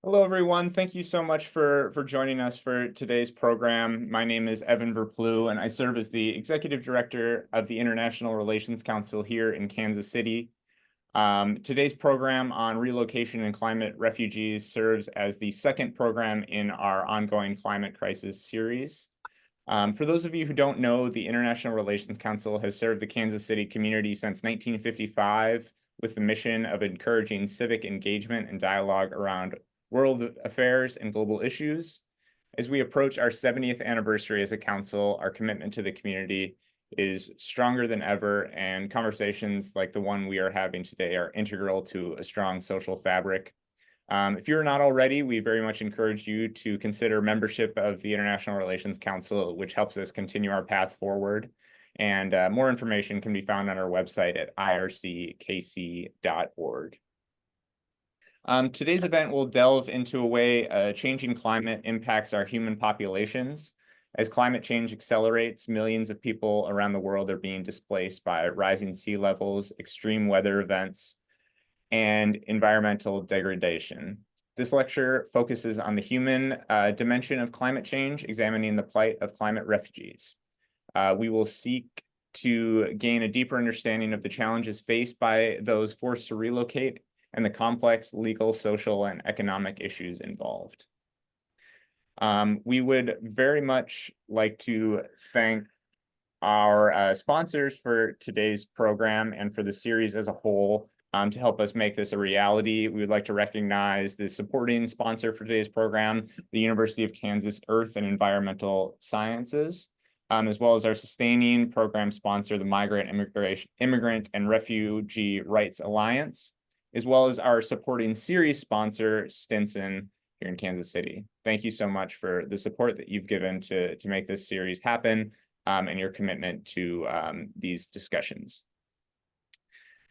Hello, everyone. Thank you so much for joining us for today's program. My name is Evan Verplu, and I serve as the Executive Director of the International Relations Council here in Kansas City. Today's program on relocation and climate refugees serves as the second program in our ongoing climate crisis series. For those of you who don't know, the International Relations Council has served the Kansas City community since 1955 with the mission of encouraging civic engagement and dialogue around world affairs and global issues. As we approach our 70th anniversary as a council, our commitment to the community is stronger than ever, and conversations like the one we are having today are integral to a strong social fabric. If you're not already, we very much encourage you to consider membership of the International Relations Council, which helps us continue our path forward. And more information can be found on our website at irckc.org. Today's event will delve into a way changing climate impacts our human populations. As climate change accelerates, millions of people around the world are being displaced by rising sea levels, extreme weather events, and environmental degradation. This lecture focuses on the human dimension of climate change, examining the plight of climate refugees. We will seek to gain a deeper understanding of the challenges faced by those forced to relocate and the complex legal, social, and economic issues involved. We would very much like to thank our sponsors for today's program and for the series as a whole. To help us make this a reality, we would like to recognize the supporting sponsor for today's program, the University of Kansas Earth and Environmental Sciences, as well as our sustaining program sponsor, the Immigrant and Refugee Rights Alliance, as well as our supporting series sponsor, Stinson, here in Kansas City. Thank you so much for the support that you've given to make this series happen and your commitment to these discussions.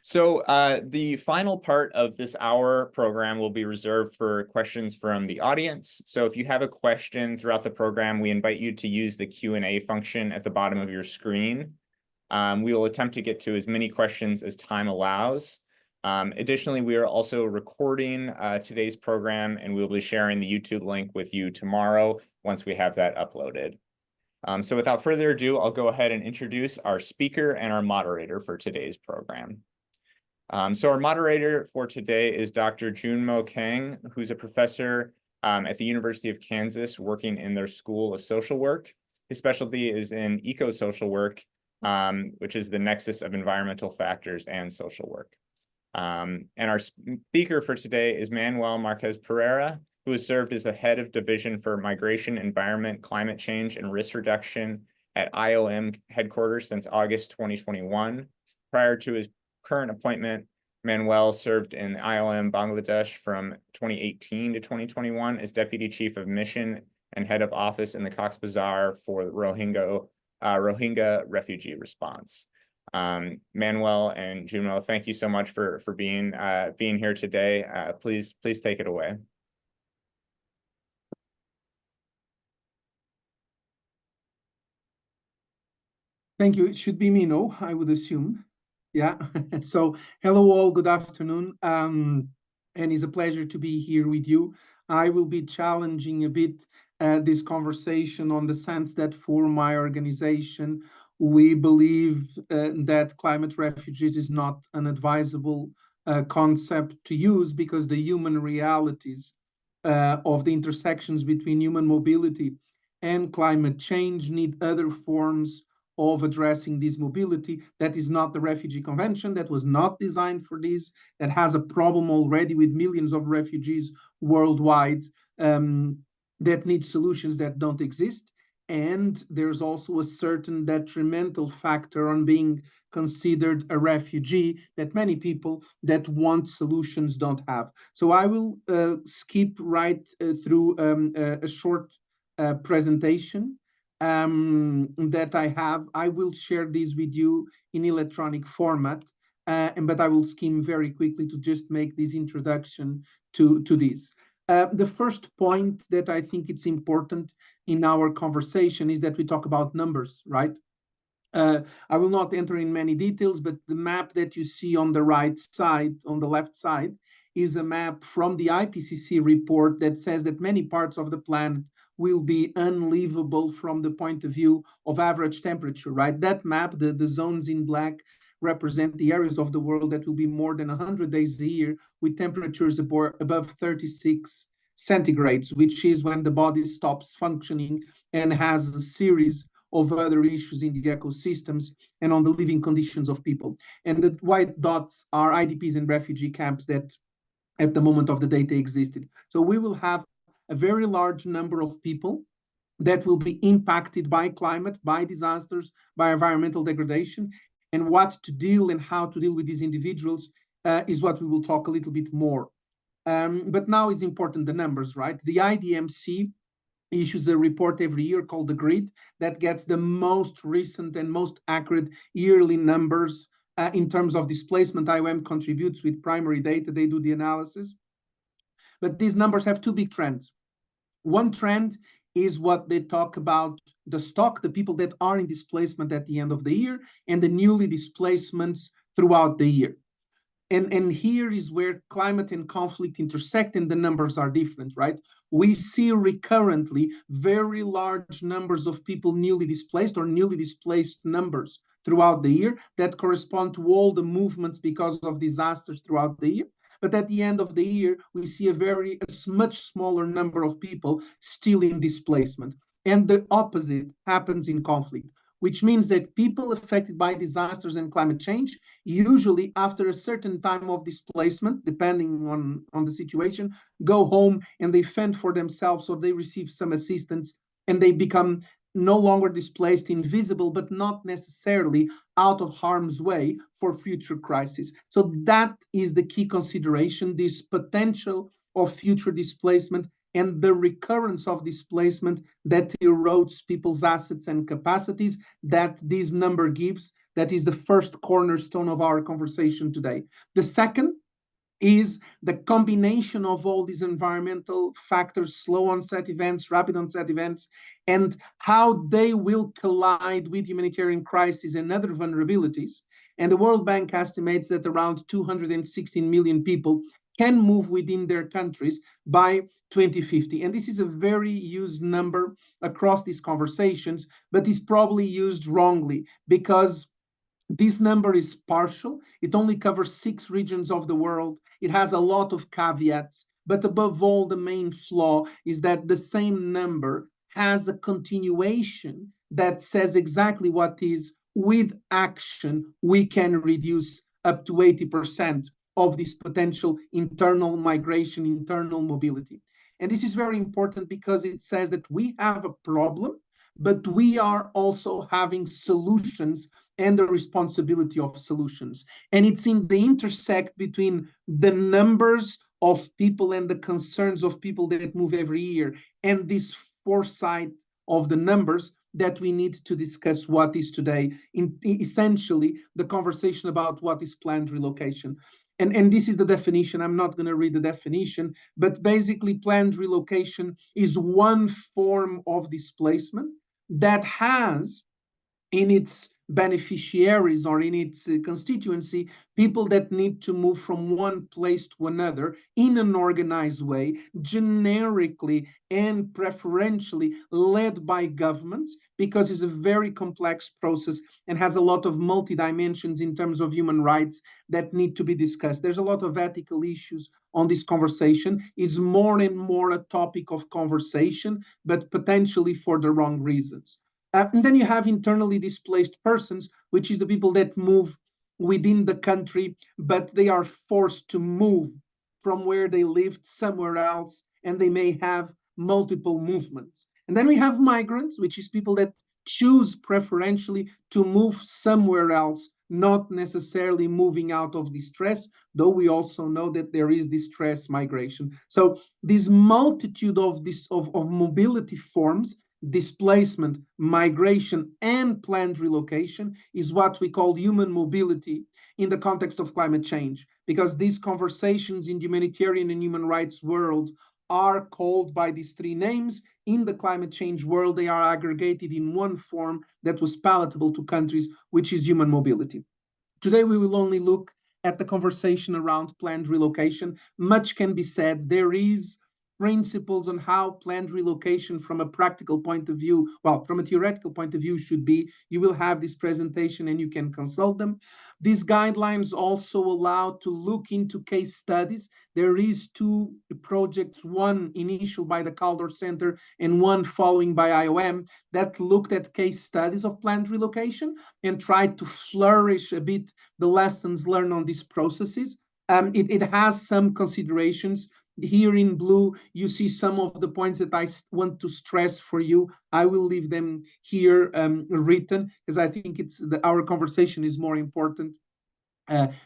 So the final part of this hour program will be reserved for questions from the audience. So if you have a question throughout the program, we invite you to use the Q&A function at the bottom of your screen. We will attempt to get to as many questions as time allows. Additionally, we are also recording today's program, and we'll be sharing the YouTube link with you tomorrow once we have that uploaded. So without further ado, I'll go ahead and introduce our speaker and our moderator for today's program. So our moderator for today is Dr. Junmo Kang, who's a professor at the University of Kansas working in their School of Social Work. His specialty is in eco-social work, which is the nexus of environmental factors and social work. And our speaker for today is Manuel Marques Pereira, who has served as the head of Division for Migration, Environment, Climate Change, and Risk Reduction at IOM headquarters since August 2021. Prior to his current appointment, Manuel served in IOM Bangladesh from 2018 to 2021 as Deputy Chief of Mission and Head of Office in the Cox Bazar for the Rohingya Refugee Response. Manuel and Junmo, thank you so much for being here today. Please take it away. Thank you. It should be me, no? I would assume. Yeah. So hello all, good afternoon. And it's a pleasure to be here with you. I will be challenging a bit this conversation on the sense that for my organization, we believe that climate refugees is not an advisable concept to use because the human realities of the intersections between human mobility and climate change need other forms of addressing this mobility. That is not the Refugee Convention, that was not designed for this, that has a problem already with millions of refugees worldwide that need solutions that don't exist. And there's also a certain detrimental factor on being considered a refugee that many people that want solutions don't have. So I will skip right through a short presentation that I have. I will share this with you in electronic format, but I will skim very quickly to just make this introduction to this. The first point that I think it's important in our conversation is that we talk about numbers, right? I will not enter in many details, but the map that you see on the right side, on the left side, is a map from the IPCC report that says that many parts of the planet will be unlivable from the point of view of average temperature, right? That map, the zones in black, represent the areas of the world that will be more than 100 days a year with temperatures above 36 centigrades, which is when the body stops functioning and has a series of other issues in the ecosystems and on the living conditions of people. And the white dots are IDPs and refugee camps that at the moment of the data existed. So we will have a very large number of people that will be impacted by climate, by disasters, by environmental degradation, and what to deal and how to deal with these individuals is what we will talk a little bit more. But now it's important, the numbers, right? The IDMC issues a report every year called the Grid that gets the most recent and most accurate yearly numbers in terms of displacement. IOM contributes with primary data, they do the analysis. But these numbers have two big trends. One trend is what they talk about, the stock, the people that are in displacement at the end of the year, and the newly displacements throughout the year. And here is where climate and conflict intersect and the numbers are different, right? We see recurrently very large numbers of people newly displaced or newly displaced numbers throughout the year that correspond to all the movements because of disasters throughout the year. But at the end of the year, we see a much smaller number of people still in displacement. And the opposite happens in conflict, which means that people affected by disasters and climate change, usually after a certain time of displacement, depending on the situation, go home and they fend for themselves or they receive some assistance and they become no longer displaced, invisible, but not necessarily out of harm's way for future crises. So that is the key consideration, this potential of future displacement and the recurrence of displacement that erodes people's assets and capacities that this number gives. That is the first cornerstone of our conversation today. The second is the combination of all these environmental factors, slow onset events, rapid onset events, and how they will collide with humanitarian crises and other vulnerabilities. And the World Bank estimates that around 216 million people can move within their countries by 2050. And this is a very used number across these conversations, but is probably used wrongly because this number is partial. It only covers 6 regions of the world. It has a lot of caveats, but above all, the main flaw is that the same number has a continuation that says exactly what is, with action, we can reduce up to 80% of this potential internal migration, internal mobility. And this is very important because it says that we have a problem, but we are also having solutions and the responsibility of solutions. And it's in the intersect between the numbers of people and the concerns of people that move every year and this foresight of the numbers that we need to discuss what is today, essentially the conversation about what is planned relocation. And this is the definition. I'm not going to read the definition, but basically planned relocation is one form of displacement that has in its beneficiaries or in its constituency people that need to move from one place to another in an organized way, generically and preferentially led by governments, because it's a very complex process and has a lot of multi-dimensions in terms of human rights that need to be discussed. There's a lot of ethical issues on this conversation. It's more and more a topic of conversation, but potentially for the wrong reasons. And then you have internally displaced persons, which is the people that move within the country, but they are forced to move from where they lived somewhere else, and they may have multiple movements. And then we have migrants, which is people that choose preferentially to move somewhere else, not necessarily moving out of distress, though we also know that there is distress migration. So this multitude of mobility forms, displacement, migration, and planned relocation is what we call human mobility in the context of climate change, because these conversations in the humanitarian and human rights world are called by these 3 names. In the climate change world, they are aggregated in one form that was palatable to countries, which is human mobility. Today, we will only look at the conversation around planned relocation. Much can be said. There is principles on how planned relocation from a practical point of view, well, from a theoretical point of view should be. You will have this presentation and you can consult them. These guidelines also allow to look into case studies. There is two projects, one initial by the Caldor Center and one following by IOM, that looked at case studies of planned relocation and tried to flourish a bit the lessons learned on these processes. It has some considerations. Here in blue, you see some of the points that I want to stress for you. I will leave them here written, because I think our conversation is more important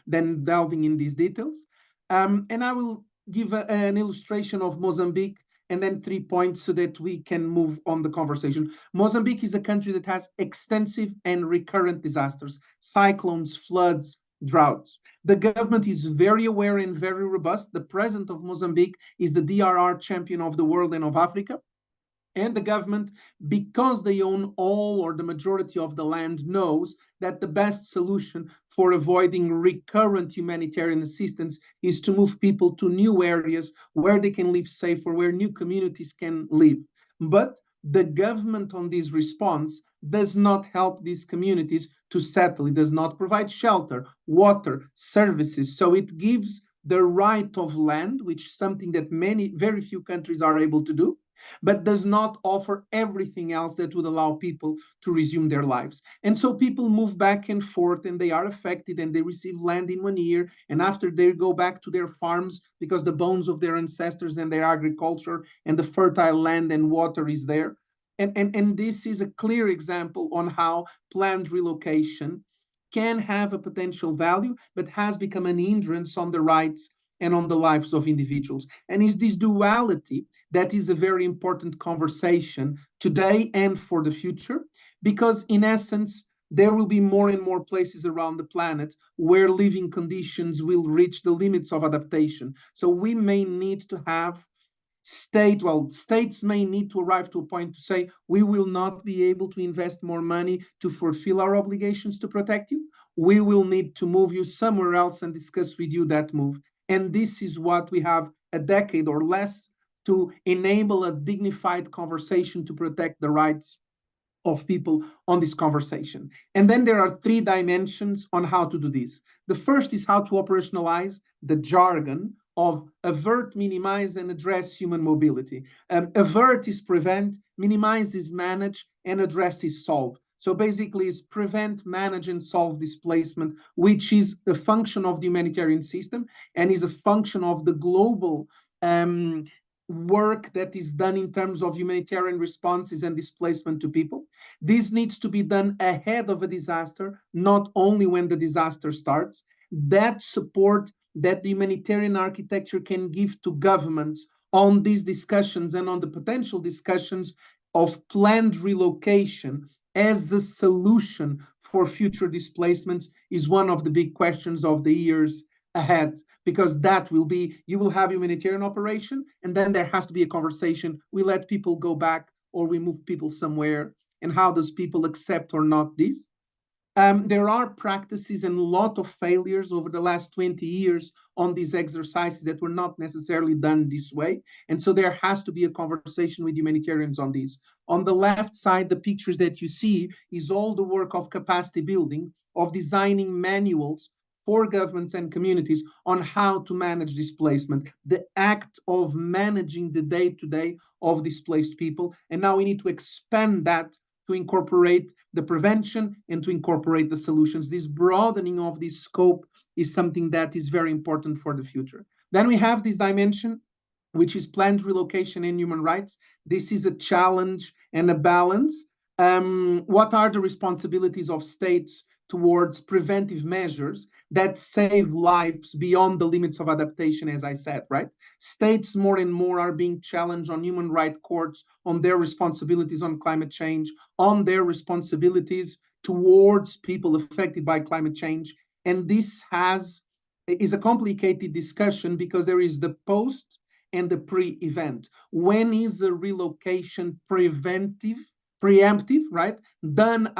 than delving in these details. And I will give an illustration of Mozambique and then 3 points so that we can move on the conversation. Mozambique is a country that has extensive and recurrent disasters, cyclones, floods, droughts. The government is very aware and very robust. The president of Mozambique is the DRR champion of the world and of Africa. And the government, because they own all or the majority of the land, knows that the best solution for avoiding recurrent humanitarian assistance is to move people to new areas where they can live safe or where new communities can live. But the government on this response does not help these communities to settle. It does not provide shelter, water, services. So it gives the right of land, which is something that very few countries are able to do, but does not offer everything else that would allow people to resume their lives. And so people move back and forth and they are affected and they receive land in 1 year. And after they go back to their farms because the bones of their ancestors and their agriculture and the fertile land and water is there. And this is a clear example on how planned relocation can have a potential value, but has become an hindrance on the rights and on the lives of individuals. And it's this duality that is a very important conversation today and for the future, because in essence, there will be more and more places around the planet where living conditions will reach the limits of adaptation. So we may need to have states may need to arrive to a point to say, we will not be able to invest more money to fulfill our obligations to protect you. We will need to move you somewhere else and discuss with you that move. And this is what we have a decade or less to enable a dignified conversation to protect the rights of people on this conversation. And then there are 3 dimensions on how to do this. The first is how to operationalize the jargon of avert, minimize, and address human mobility. Avert is prevent, minimize is manage, and address is solve. So basically, it's prevent, manage, and solve displacement, which is a function of the humanitarian system and is a function of the global work that is done in terms of humanitarian responses and displacement to people. This needs to be done ahead of a disaster, not only when the disaster starts. That support that the humanitarian architecture can give to governments on these discussions and on the potential discussions of planned relocation as a solution for future displacements is one of the big questions of the years ahead, because that will be, you will have humanitarian operation, and then there has to be a conversation. We let people go back or we move people somewhere, and how does people accept or not this? There are practices and a lot of failures over the last 20 years on these exercises that were not necessarily done this way. And so there has to be a conversation with humanitarians on this. On the left side, the pictures that you see is all the work of capacity building, of designing manuals for governments and communities on how to manage displacement, the act of managing the day-to-day of displaced people. And now we need to expand that to incorporate the prevention and to incorporate the solutions. This broadening of this scope is something that is very important for the future. Then we have this dimension, which is planned relocation and human rights. This is a challenge and a balance. What are the responsibilities of states towards preventive measures that save lives beyond the limits of adaptation, as I said, right? States more and more are being challenged on human rights courts, on their responsibilities on climate change, on their responsibilities towards people affected by climate change. And this is a complicated discussion because there is the post and the pre-event. When is a relocation preventive preemptive, right? Done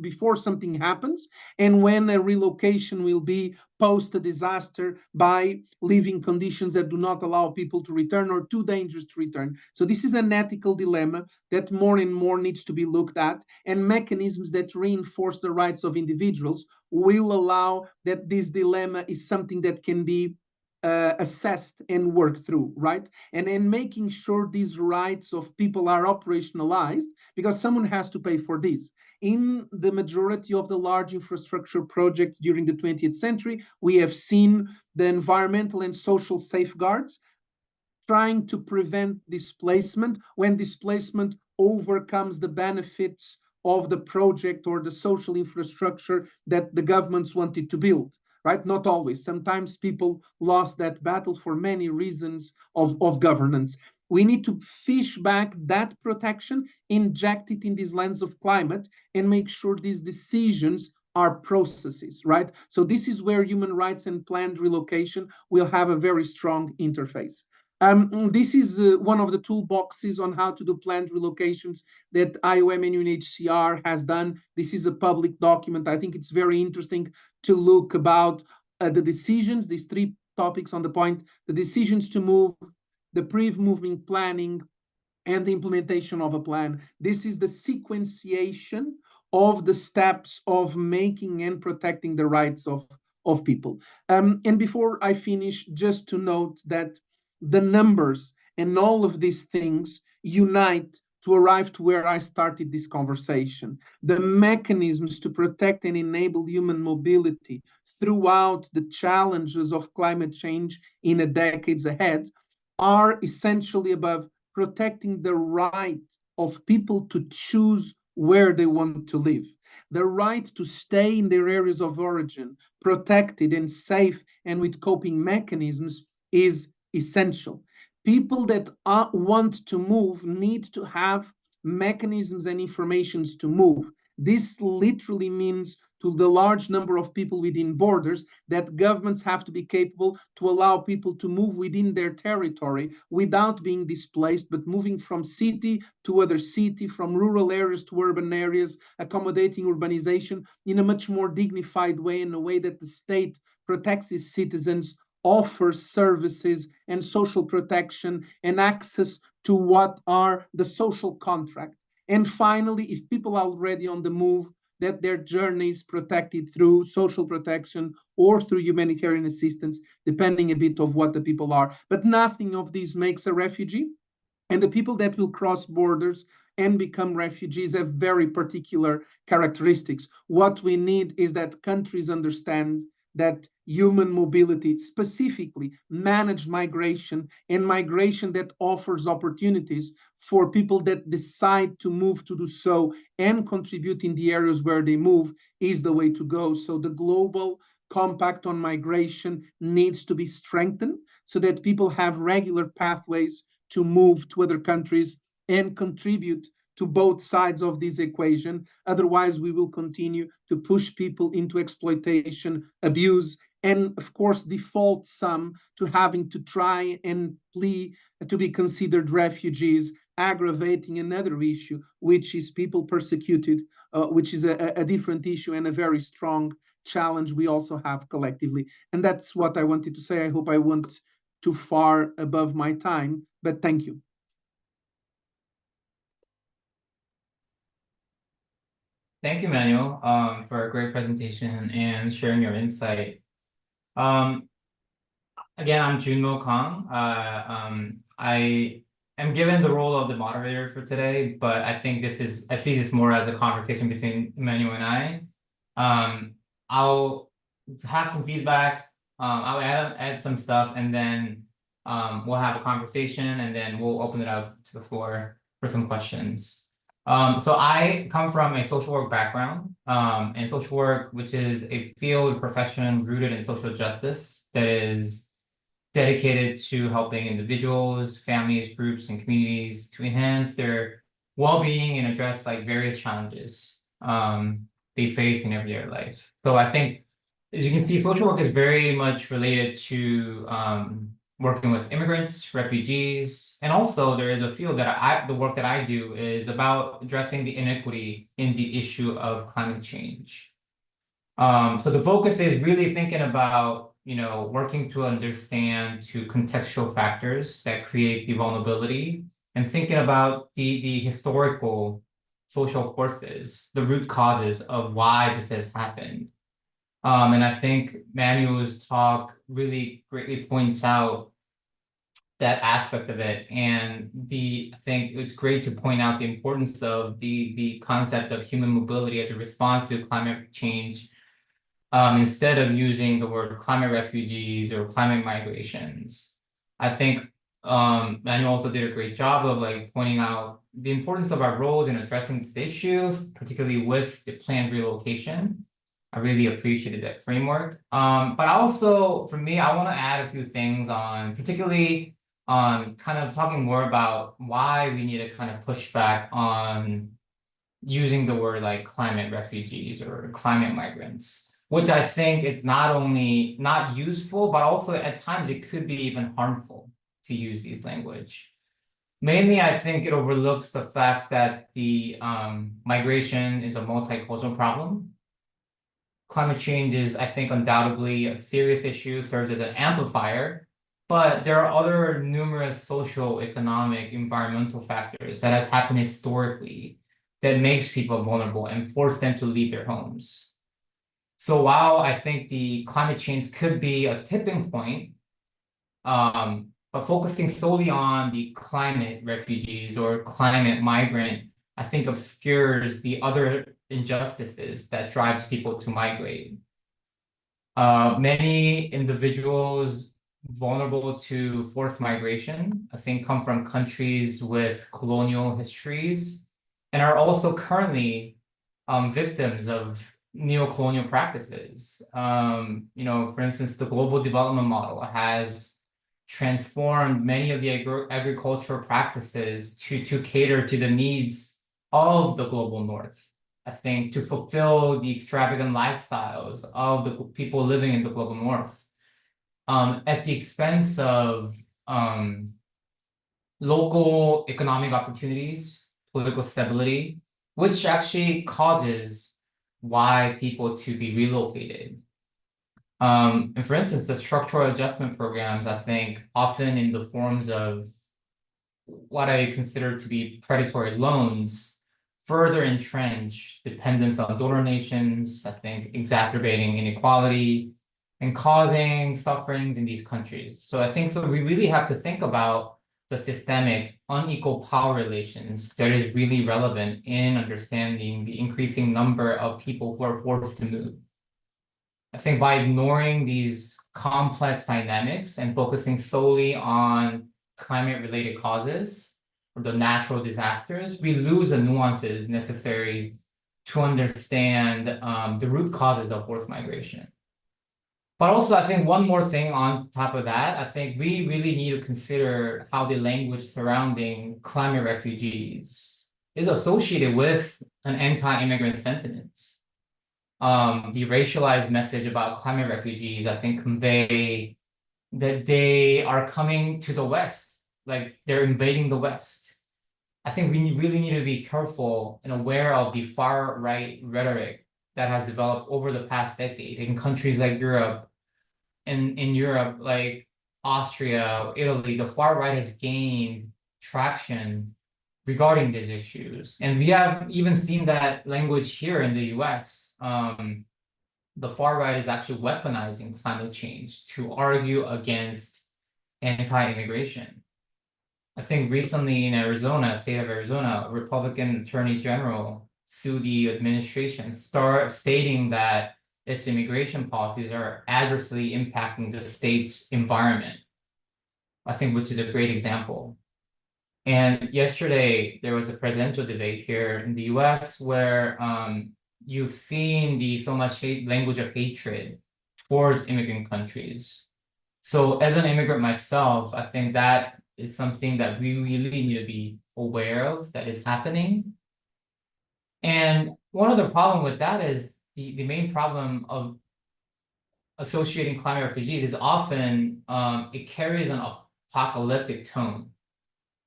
before something happens, and when a relocation will be post a disaster by living conditions that do not allow people to return or too dangerous to return. So this is an ethical dilemma that more and more needs to be looked at, and mechanisms that reinforce the rights of individuals will allow that this dilemma is something that can be assessed and worked through, right? And making sure these rights of people are operationalized, because someone has to pay for this. In the majority of the large infrastructure projects during the 20th century, we have seen the environmental and social safeguards trying to prevent displacement when displacement overcomes the benefits of the project or the social infrastructure that the governments wanted to build, right? Not always. Sometimes people lost that battle for many reasons of governance. We need to fish back that protection, inject it in this lens of climate, and make sure these decisions are processes, right? So this is where human rights and planned relocation will have a very strong interface. This is one of the toolboxes on how to do planned relocations that IOM and UNHCR has done. This is a public document. I think it's very interesting to look about the decisions, these three topics on the point, the decisions to move, the pre-moving planning, and the implementation of a plan. This is the sequentiation of the steps of making and protecting the rights of people. And before I finish, just to note that the numbers and all of these things unite to arrive to where I started this conversation. The mechanisms to protect and enable human mobility throughout the challenges of climate change in the decades ahead are essentially about protecting the right of people to choose where they want to live, the right to stay in their areas of origin, protected and safe and with coping mechanisms is essential. People that want to move need to have mechanisms and informations to move. This literally means to the large number of people within borders that governments have to be capable to allow people to move within their territory without being displaced, but moving from city to other city, from rural areas to urban areas, accommodating urbanization in a much more dignified way, in a way that the state protects its citizens, offers services and social protection and access to what are the social contract. And finally, if people are already on the move, that their journey is protected through social protection or through humanitarian assistance, depending a bit of what the people are. But nothing of this makes a refugee. And the people that will cross borders and become refugees have very particular characteristics. What we need is that countries understand that human mobility, specifically managed migration, and migration that offers opportunities for people that decide to move to do so and contribute in the areas where they move, is the way to go. So the global compact on migration needs to be strengthened so that people have regular pathways to move to other countries and contribute to both sides of this equation. Otherwise, we will continue to push people into exploitation, abuse, and of course, default some to having to try and plea to be considered refugees, aggravating another issue, which is people persecuted, which is a different issue and a very strong challenge we also have collectively. And that's what I wanted to say. I hope I went too far above my time, but thank you. Thank you, Manuel, for a great presentation and sharing your insight. Again, I'm Junmo Kang. I am given the role of the moderator for today, but I see this more as a conversation between Manuel and I. I'll have some feedback. I'll add some stuff, and then we'll have a conversation, and then we'll open it out to the floor for some questions. So I come from a social work background, and social work, which is a field profession rooted in social justice that is dedicated to helping individuals, families, groups, and communities to enhance their well-being and address like various challenges they face in everyday life. So I think, as you can see, social work is very much related to working with immigrants, refugees, and also there is a field that the work that I do is about addressing the inequity in the issue of climate change. So the focus is really thinking about, working to understand to contextual factors that create the vulnerability and thinking about the historical social forces, the root causes of why this has happened. And I think Manuel's talk really greatly points out that aspect of it. And I think it's great to point out the importance of the concept of human mobility as a response to climate change, instead of using the word climate refugees or climate migrations. I think Manuel also did a great job of pointing out the importance of our roles in addressing these issues, particularly with the planned relocation. I really appreciated that framework. But also, for me, I want to add a few things on, particularly on kind of talking more about why we need to kind of push back on using the word like climate refugees or climate migrants, which I think it's not only not useful, but also at times it could be even harmful to use these language. Mainly, I think it overlooks the fact that the migration is a multicultural problem. Climate change is, I think, undoubtedly a serious issue, serves as an amplifier, but there are other numerous social, economic, environmental factors that has happened historically that makes people vulnerable and force them to leave their homes. So while I think the climate change could be a tipping point, but focusing solely on the climate refugees or climate migrant, I think obscures the other injustices that drives people to migrate. Many individuals vulnerable to forced migration, I think, come from countries with colonial histories and are also currently victims of neo-colonial practices. For instance, the global development model has transformed many of the agricultural practices to cater to the needs of the global north. I think to fulfill the extravagant lifestyles of the people living in the global north, at the expense of local economic opportunities, political stability, which actually causes why people to be relocated. And for instance, the structural adjustment programs, I think, often in the forms of what I consider to be predatory loans, further entrench dependence on donor nations, I think, exacerbating inequality and causing sufferings in these countries. So I think we really have to think about the systemic unequal power relations that is really relevant in understanding the increasing number of people who are forced to move. I think by ignoring these complex dynamics and focusing solely on climate-related causes or the natural disasters, we lose the nuances necessary to understand the root causes of forced migration. But also, I think one more thing on top of that, I think we really need to consider how the language surrounding climate refugees is associated with an anti-immigrant sentiment. The racialized message about climate refugees, I think, convey that they are coming to the West, like they're invading the West. I think we really need to be careful and aware of the far right rhetoric that has developed over the past decade in countries like Europe, and in Europe, like Austria, Italy. The far right has gained traction regarding these issues. And we have even seen that language here in the US. The far right is actually weaponizing climate change to argue against anti-immigration. I think recently in Arizona, state of Arizona, a Republican Attorney General sued the administration, stating that its immigration policies are adversely impacting the state's environment. I think, which is a great example. And yesterday, there was a presidential debate here in the US where you've seen so much language of hatred towards immigrant countries. So as an immigrant myself, I think that is something that we really need to be aware of that is happening. And one of the problem with that is the main problem of associating climate refugees is often it carries an apocalyptic tone,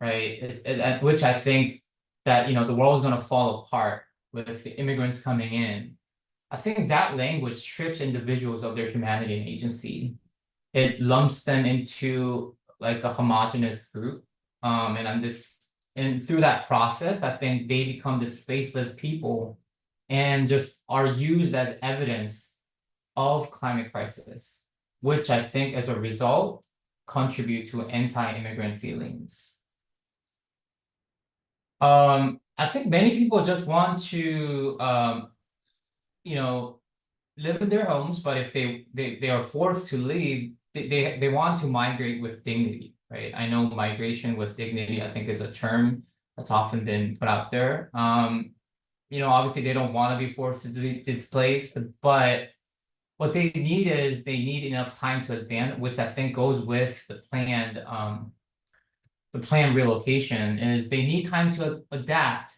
right? Which I think that the world's going to fall apart with the immigrants coming in. I think that language strips individuals of their humanity and agency. It lumps them into like a homogenous group, and through that process, I think they become this faceless people, and just are used as evidence of climate crisis, which I think as a result contribute to anti-immigrant feelings. I think many people just want to live in their homes, but if they are forced to leave, they want to migrate with dignity, right? I know migration with dignity, I think, is a term that's often been put out there. Obviously they don't want to be forced to be displaced, but what they need is they need enough time to advance, which I think goes with the planned relocation, is they need time to adapt.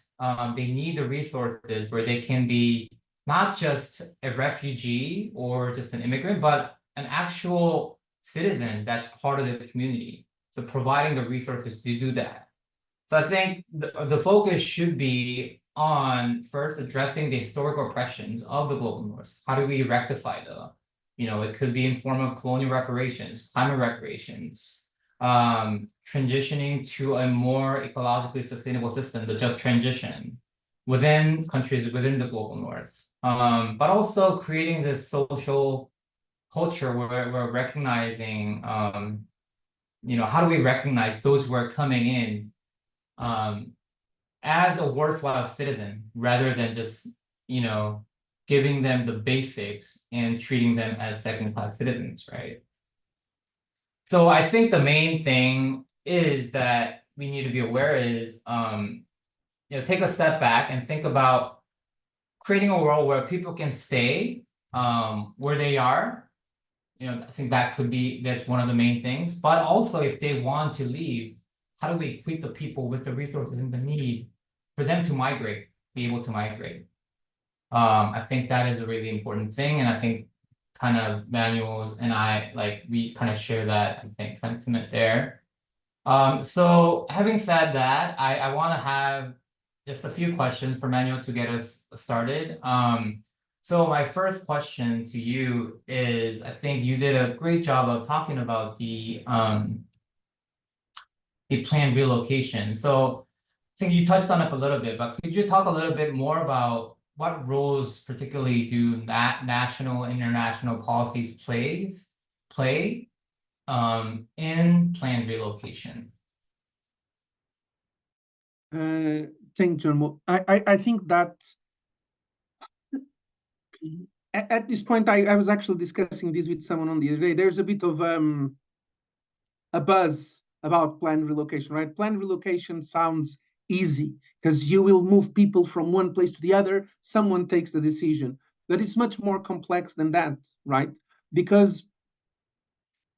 They need the resources where they can be not just a refugee or just an immigrant, but an actual citizen that's part of the community. So providing the resources to do that. So I think the focus should be on first addressing the historical oppressions of the global north. How do we rectify it could be in form of colonial reparations, climate reparations, transitioning to a more ecologically sustainable system, the just transition within countries within the global north. But also creating this social culture where we're recognizing, how do we recognize those who are coming in as a worthwhile citizen rather than just, giving them the basics and treating them as second-class citizens, right? So I think the main thing is that we need to be aware is, take a step back and think about creating a world where people can stay where they are. I think that's one of the main things. But also, if they want to leave, how do we equip the people with the resources and the need for them to migrate, be able to migrate? I think that is a really important thing, and I think kind of Manuel and I, we kind of share that, I think, sentiment there. So having said that, I want to have just a few questions for Manuel to get us started. So my first question to you is, I think you did a great job of talking about the planned relocation. So I think you touched on it a little bit, but could you talk a little bit more about what roles particularly do national, international policies play in planned relocation? Thank you, John. I think that at this point, I was actually discussing this with someone on the other day. There's a bit of a buzz about planned relocation, right? Planned relocation sounds easy because you will move people from one place to the other. Someone takes the decision, but it's much more complex than that, right? Because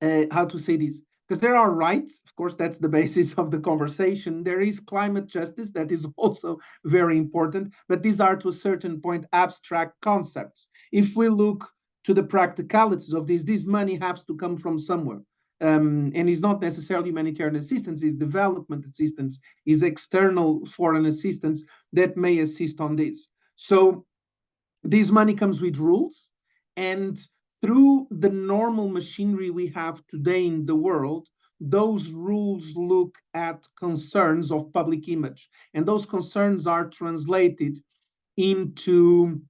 how to say this? Because there are rights, of course, that's the basis of the conversation. There is climate justice, that is also very important, but these are to a certain point abstract concepts. If we look to the practicalities of this money has to come from somewhere. And it's not necessarily humanitarian assistance, it's development assistance, is external foreign assistance that may assist on this. So this money comes with rules, and through the normal machinery we have today in the world, those rules look at concerns of public image, and those concerns are translated into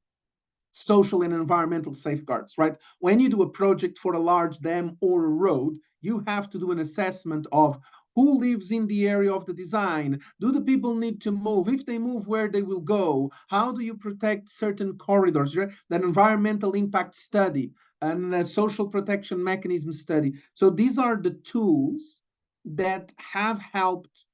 social and environmental safeguards, right? When you do a project for a large dam or a road, you have to do an assessment of who lives in the area of the design. Do the people need to move? If they move, where they will go? How do you protect certain corridors? Right? That environmental impact study and a social protection mechanism study. So these are the tools that have helped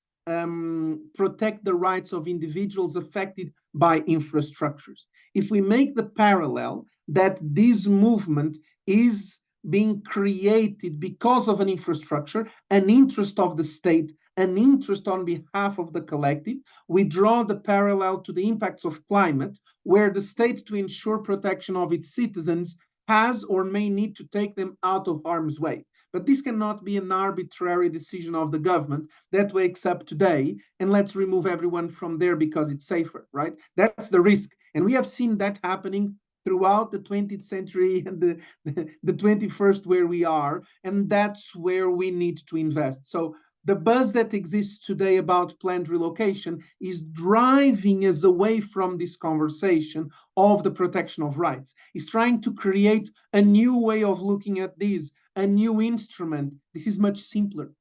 protect the rights of individuals affected by infrastructures. If we make the parallel that this movement is being created because of an infrastructure, an interest of the state, an interest on behalf of the collective, we draw the parallel to the impacts of climate, where the state, to ensure protection of its citizens, has or may need to take them out of harm's way. But this cannot be an arbitrary decision of the government that wakes up today and let's remove everyone from there because it's safer, right? That's the risk. And we have seen that happening throughout the 20th century and the 21st where we are, and that's where we need to invest. So the buzz that exists today about planned relocation is driving us away from this conversation of the protection of rights. It's trying to create a new way of looking at this, a new instrument. This is much simpler.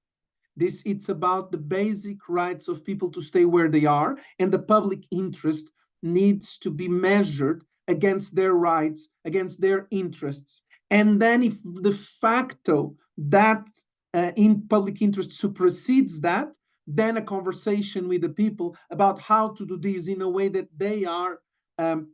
It's about the basic rights of people to stay where they are, and the public interest needs to be measured against their rights, against their interests. And then if de facto that in public interest supersedes that, then a conversation with the people about how to do this in a way that they are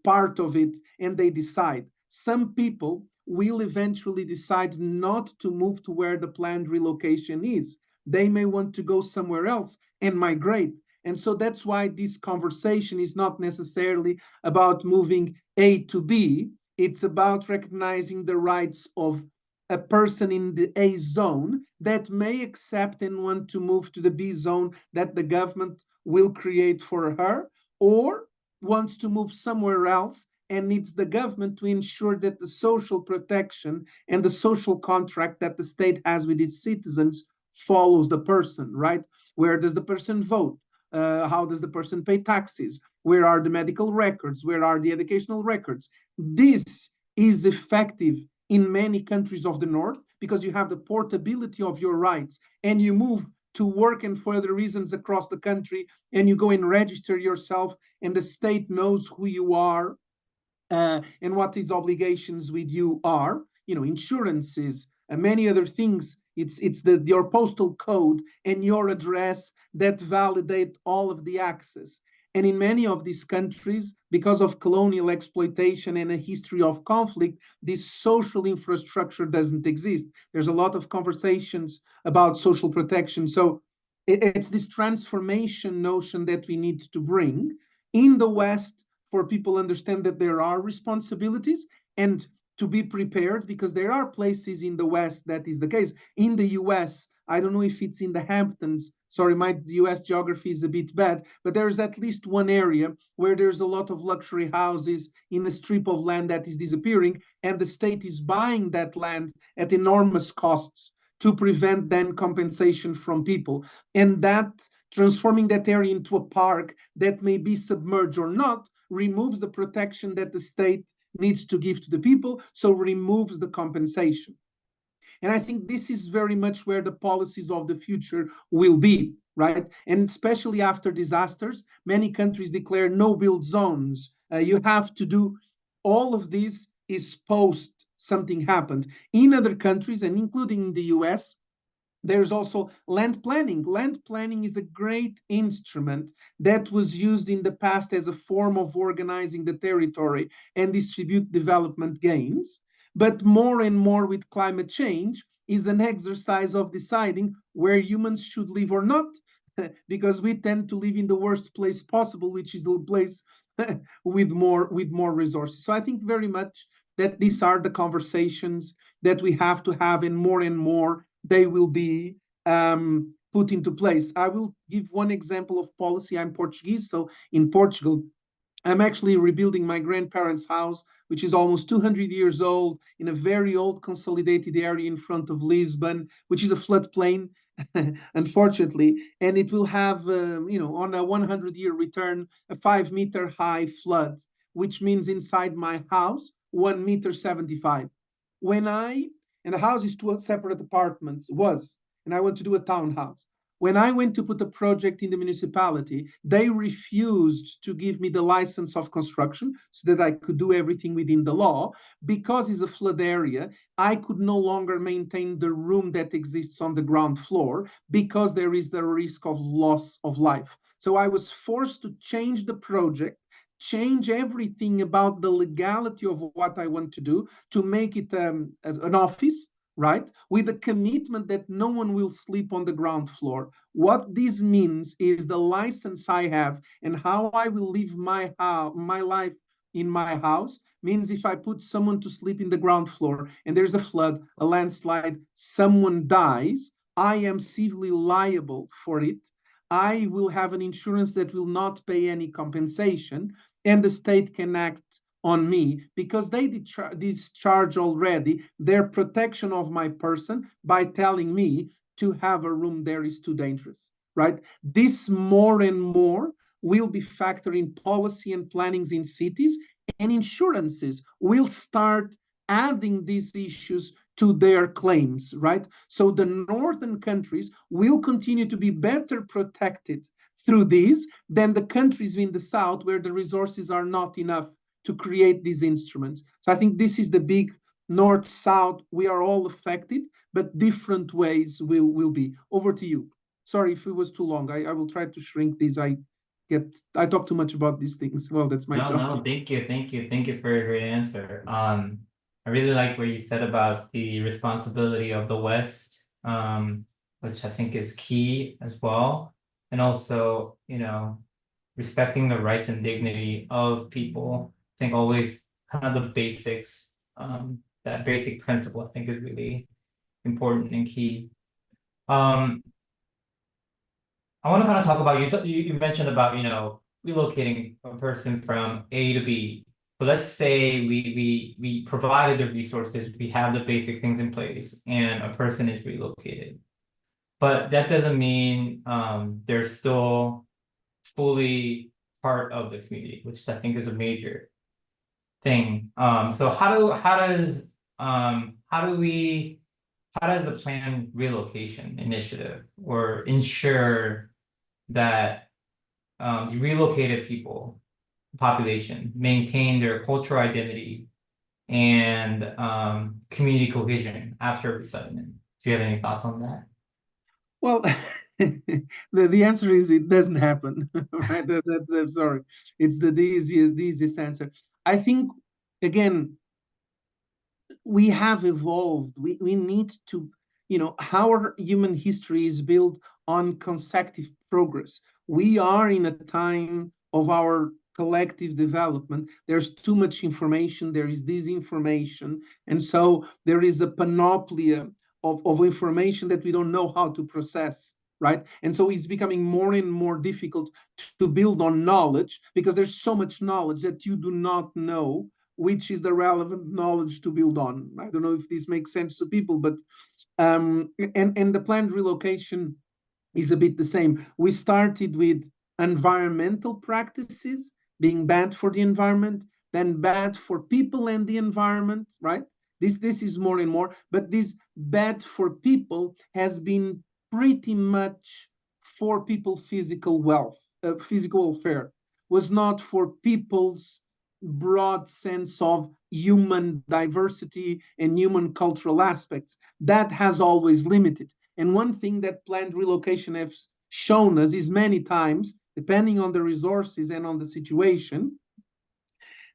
part of it and they decide. Some people will eventually decide not to move to where the planned relocation is. They may want to go somewhere else and migrate. And so that's why this conversation is not necessarily about moving A to B. It's about recognizing the rights of a person in the A zone that may accept and want to move to the B zone that the government will create for her, or wants to move somewhere else and needs the government to ensure that the social protection and the social contract that the state has with its citizens follows the person, right? Where does the person vote? How does the person pay taxes? Where are the medical records? Where are the educational records? This is effective in many countries of the North because you have the portability of your rights and you move to work and for other reasons across the country and you go and register yourself and the state knows who you are and what its obligations with you are, insurances and many other things. It's your postal code and your address that validate all of the access. And in many of these countries, because of colonial exploitation and a history of conflict, this social infrastructure doesn't exist. There's a lot of conversations about social protection. So it's this transformation notion that we need to bring in the West for people understand that there are responsibilities and to be prepared because there are places in the West that is the case. In the US, I don't know if it's in the Hamptons. Sorry, my US geography is a bit bad, but there's at least one area where there's a lot of luxury houses in a strip of land that is disappearing, and the state is buying that land at enormous costs to prevent then compensation from people. And that transforming that area into a park that may be submerged or not removes the protection that the state needs to give to the people, so removes the compensation. And I think this is very much where the policies of the future will be, right? And especially after disasters, many countries declare no-build zones. You have to do all of this is post something happened. In other countries, and including in the US, there's also land planning. Land planning is a great instrument that was used in the past as a form of organizing the territory and distribute development gains. But more and more with climate change is an exercise of deciding where humans should live or not, because we tend to live in the worst place possible, which is the place with more resources. So I think very much that these are the conversations that we have to have, and more they will be put into place. I will give one example of policy. I'm Portuguese, so in Portugal, I'm actually rebuilding my grandparents' house, which is almost 200 years old, in a very old consolidated area in front of Lisbon, which is a floodplain, unfortunately. And it will have, on a 100-year return, a 5-meter high flood, which means inside my house, 1.75 meters. And the house is two separate apartments, and I want to do a townhouse. When I went to put a project in the municipality, they refused to give me the license of construction so that I could do everything within the law. Because it's a flood area, I could no longer maintain the room that exists on the ground floor because there is the risk of loss of life. So I was forced to change the project, change everything about the legality of what I want to do to make it an office, right? With a commitment that no one will sleep on the ground floor. What this means is the license I have and how I will live my life in my house means if I put someone to sleep in the ground floor and there's a flood, a landslide, someone dies, I am civilly liable for it. I will have an insurance that will not pay any compensation, and the state can act on me because they discharge already their protection of my person by telling me to have a room there is too dangerous, right? This more and more will be factored in policy and plannings in cities, and insurances will start adding these issues to their claims, right? So the northern countries will continue to be better protected through these than the countries in the south where the resources are not enough to create these instruments. So I think this is the big north-south. We are all affected, but different ways will be. Over to you. Sorry if it was too long. I will try to shrink these. I talk too much about these things. Well, that's my job. No, thank you for your great answer. I really like what you said about the responsibility of the West, which I think is key as well, and also, you know, respecting the rights and dignity of people. I think always kind of the basics, that basic principle I think is really important and key. I want to kind of talk about you mentioned about, you know, relocating a person from A to B. But let's say we provided the resources, we have the basic things in place, and a person is relocated. But that doesn't mean they're still fully part of the community, which I think is a major thing. So how does the planned relocation initiative or ensure that the relocated population maintain their cultural identity and community cohesion after resettlement? Do you have any thoughts on that? Well, the answer is it doesn't happen, right? I'm sorry. It's the easiest answer. I think, again, we have evolved. We need to, our human history is built on consecutive progress. We are in a time of our collective development. There's too much information, there is disinformation, and so there is a panoply of information that we don't know how to process, right? And so it's becoming more and more difficult to build on knowledge because there's so much knowledge that you do not know which is the relevant knowledge to build on. I don't know if this makes sense to people, but and the planned relocation is a bit the same. We started with environmental practices being bad for the environment, then bad for people and the environment, right? This is more and more, but this bad for people has been pretty much for people's physical welfare, was not for people's broad sense of human diversity and human cultural aspects. That has always limited. And one thing that planned relocation has shown us is many times, depending on the resources and on the situation,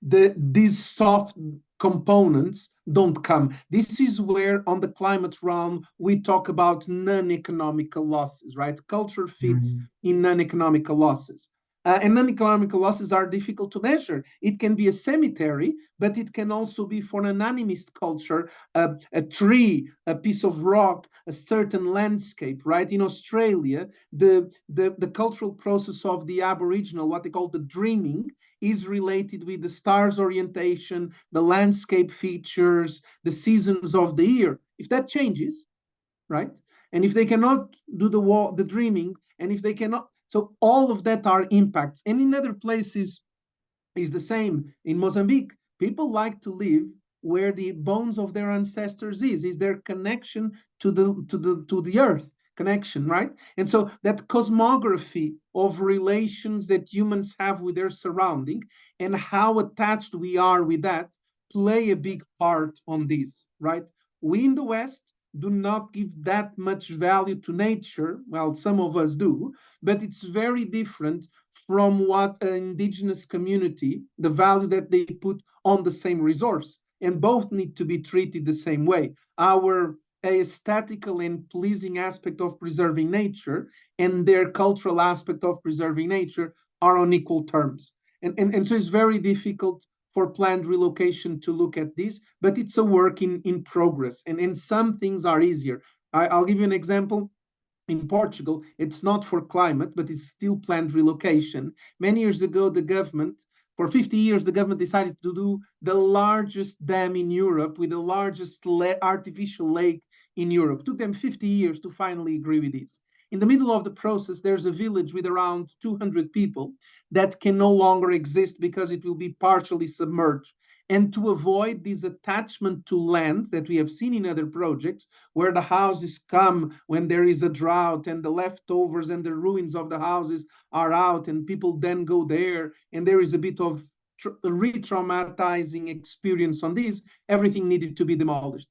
these soft components don't come. This is where, on the climate realm, we talk about non-economical losses, right? Culture fits in non-economical losses. And non-economical losses are difficult to measure. It can be a cemetery, but it can also be for an animist culture, a tree, a piece of rock, a certain landscape, right? In Australia, the cultural process of the Aboriginal, what they call the dreaming, is related with the stars orientation, the landscape features, the seasons of the year. If that changes, right? And if they cannot do the dreaming, and if they cannot, so all of that are impacts. And in other places is the same. In Mozambique, people like to live where the bones of their ancestors is their connection to the earth connection, right? And so that cosmography of relations that humans have with their surrounding and how attached we are with that play a big part on this, right? We in the West do not give that much value to nature. Well, some of us do, but it's very different from what an indigenous community, the value that they put on the same resource. And both need to be treated the same way. Our aesthetical and pleasing aspect of preserving nature and their cultural aspect of preserving nature are on equal terms. And so it's very difficult for planned relocation to look at this, but it's a work in progress, and some things are easier. I'll give you an example. In Portugal, it's not for climate, but it's still planned relocation. Many years ago, the government, for 50 years, the government decided to do the largest dam in Europe with the largest artificial lake in Europe. It took them 50 years to finally agree with this. In the middle of the process, there's a village with around 200 people that can no longer exist because it will be partially submerged. And to avoid this attachment to land that we have seen in other projects, where the houses come when there is a drought and the leftovers and the ruins of the houses are out, and people then go there, and there is a bit of re-traumatizing experience on this, everything needed to be demolished.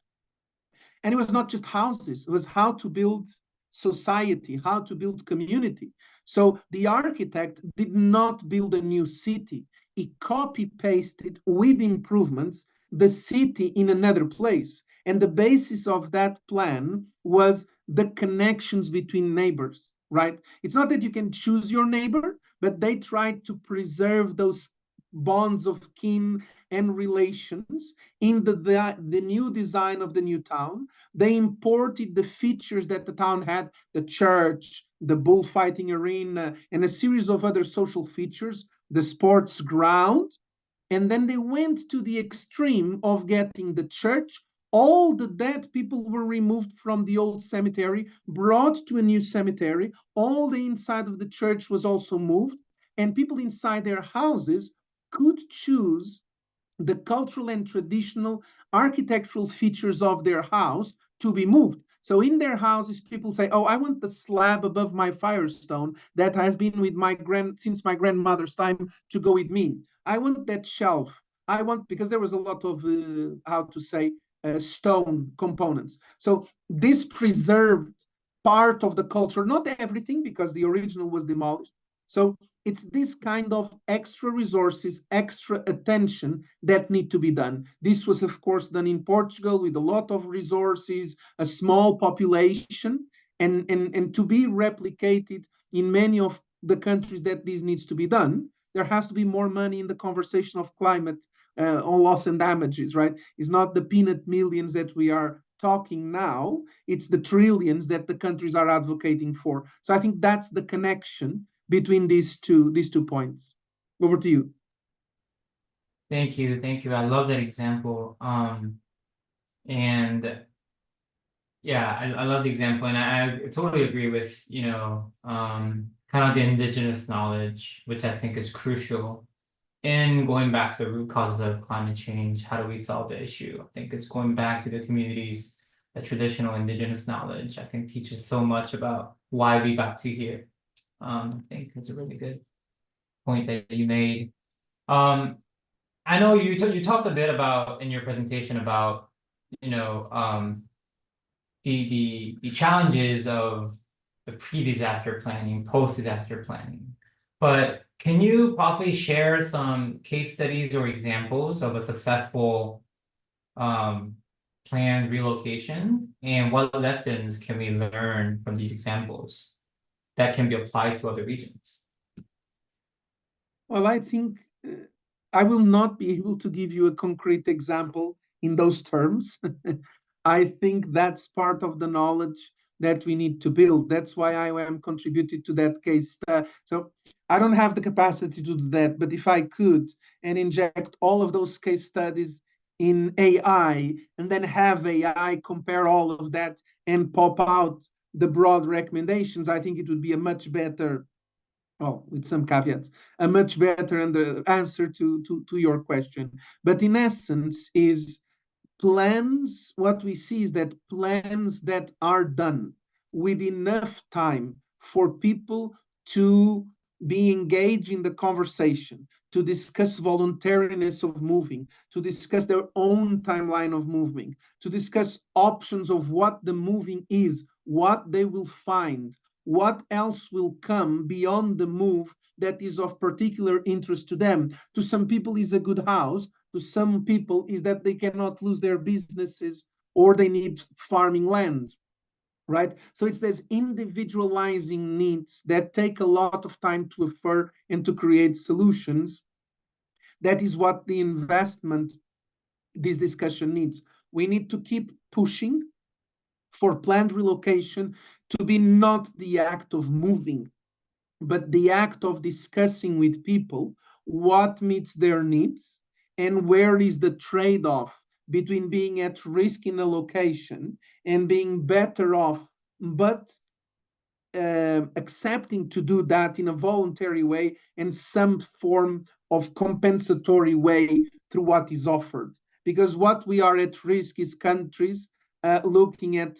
And it was not just houses, it was how to build society, how to build community. So the architect did not build a new city. He copy-pasted with improvements the city in another place. And the basis of that plan was the connections between neighbors, right? It's not that you can choose your neighbor, but they tried to preserve those bonds of kin and relations in the new design of the new town. They imported the features that the town had, the church, the bullfighting arena, and a series of other social features, the sports ground. And then they went to the extreme of getting the church. All the dead people were removed from the old cemetery, brought to a new cemetery. All the inside of the church was also moved, and people inside their houses could choose the cultural and traditional architectural features of their house to be moved. So in their houses, people say, oh, I want the slab above my firestone that has been with since my grandmother's time to go with me. I want that shelf. I want, because there was a lot of, stone components. So this preserved part of the culture, not everything, because the original was demolished. So it's this kind of extra resources, extra attention that need to be done. This was, of course, done in Portugal with a lot of resources, a small population, and to be replicated in many of the countries that this needs to be done. There has to be more money in the conversation of climate on loss and damages, right? It's not the peanut millions that we are talking now, it's the trillions that the countries are advocating for. So I think that's the connection between these two points. Over to you. Thank you. I love that example. And yeah, I love the example, and I totally agree with, kind of the indigenous knowledge, which I think is crucial in going back to the root causes of climate change. How do we solve the issue? I think it's going back to the communities, the traditional indigenous knowledge, I think teaches so much about why we got to here. I think it's a really good point that you made. I know you talked a bit about in your presentation about, the challenges of the pre-disaster planning, post-disaster planning. But can you possibly share some case studies or examples of a successful planned relocation, and what lessons can we learn from these examples that can be applied to other regions? Well, I think I will not be able to give you a concrete example in those terms. I think that's part of the knowledge that we need to build. That's why IOM contributed to that case. So I don't have the capacity to do that, but if I could and inject all of those case studies in AI and then have AI compare all of that and pop out the broad recommendations, I think it would be a much better, with some caveats, a much better answer to your question. But in essence, is plans, what we see is that plans that are done with enough time for people to be engaged in the conversation, to discuss voluntariness of moving, to discuss their own timeline of moving, to discuss options of what the moving is, what they will find, what else will come beyond the move that is of particular interest to them. To some people is a good house, to some people is that they cannot lose their businesses or they need farming land, right? So it's these individualizing needs that take a lot of time to infer and to create solutions That is what the investment, this discussion needs. We need to keep pushing for planned relocation to be not the act of moving, but the act of discussing with people what meets their needs and where is the trade-off between being at risk in a location and being better off, but accepting to do that in a voluntary way and some form of compensatory way through what is offered. Because what we are at risk is countries looking at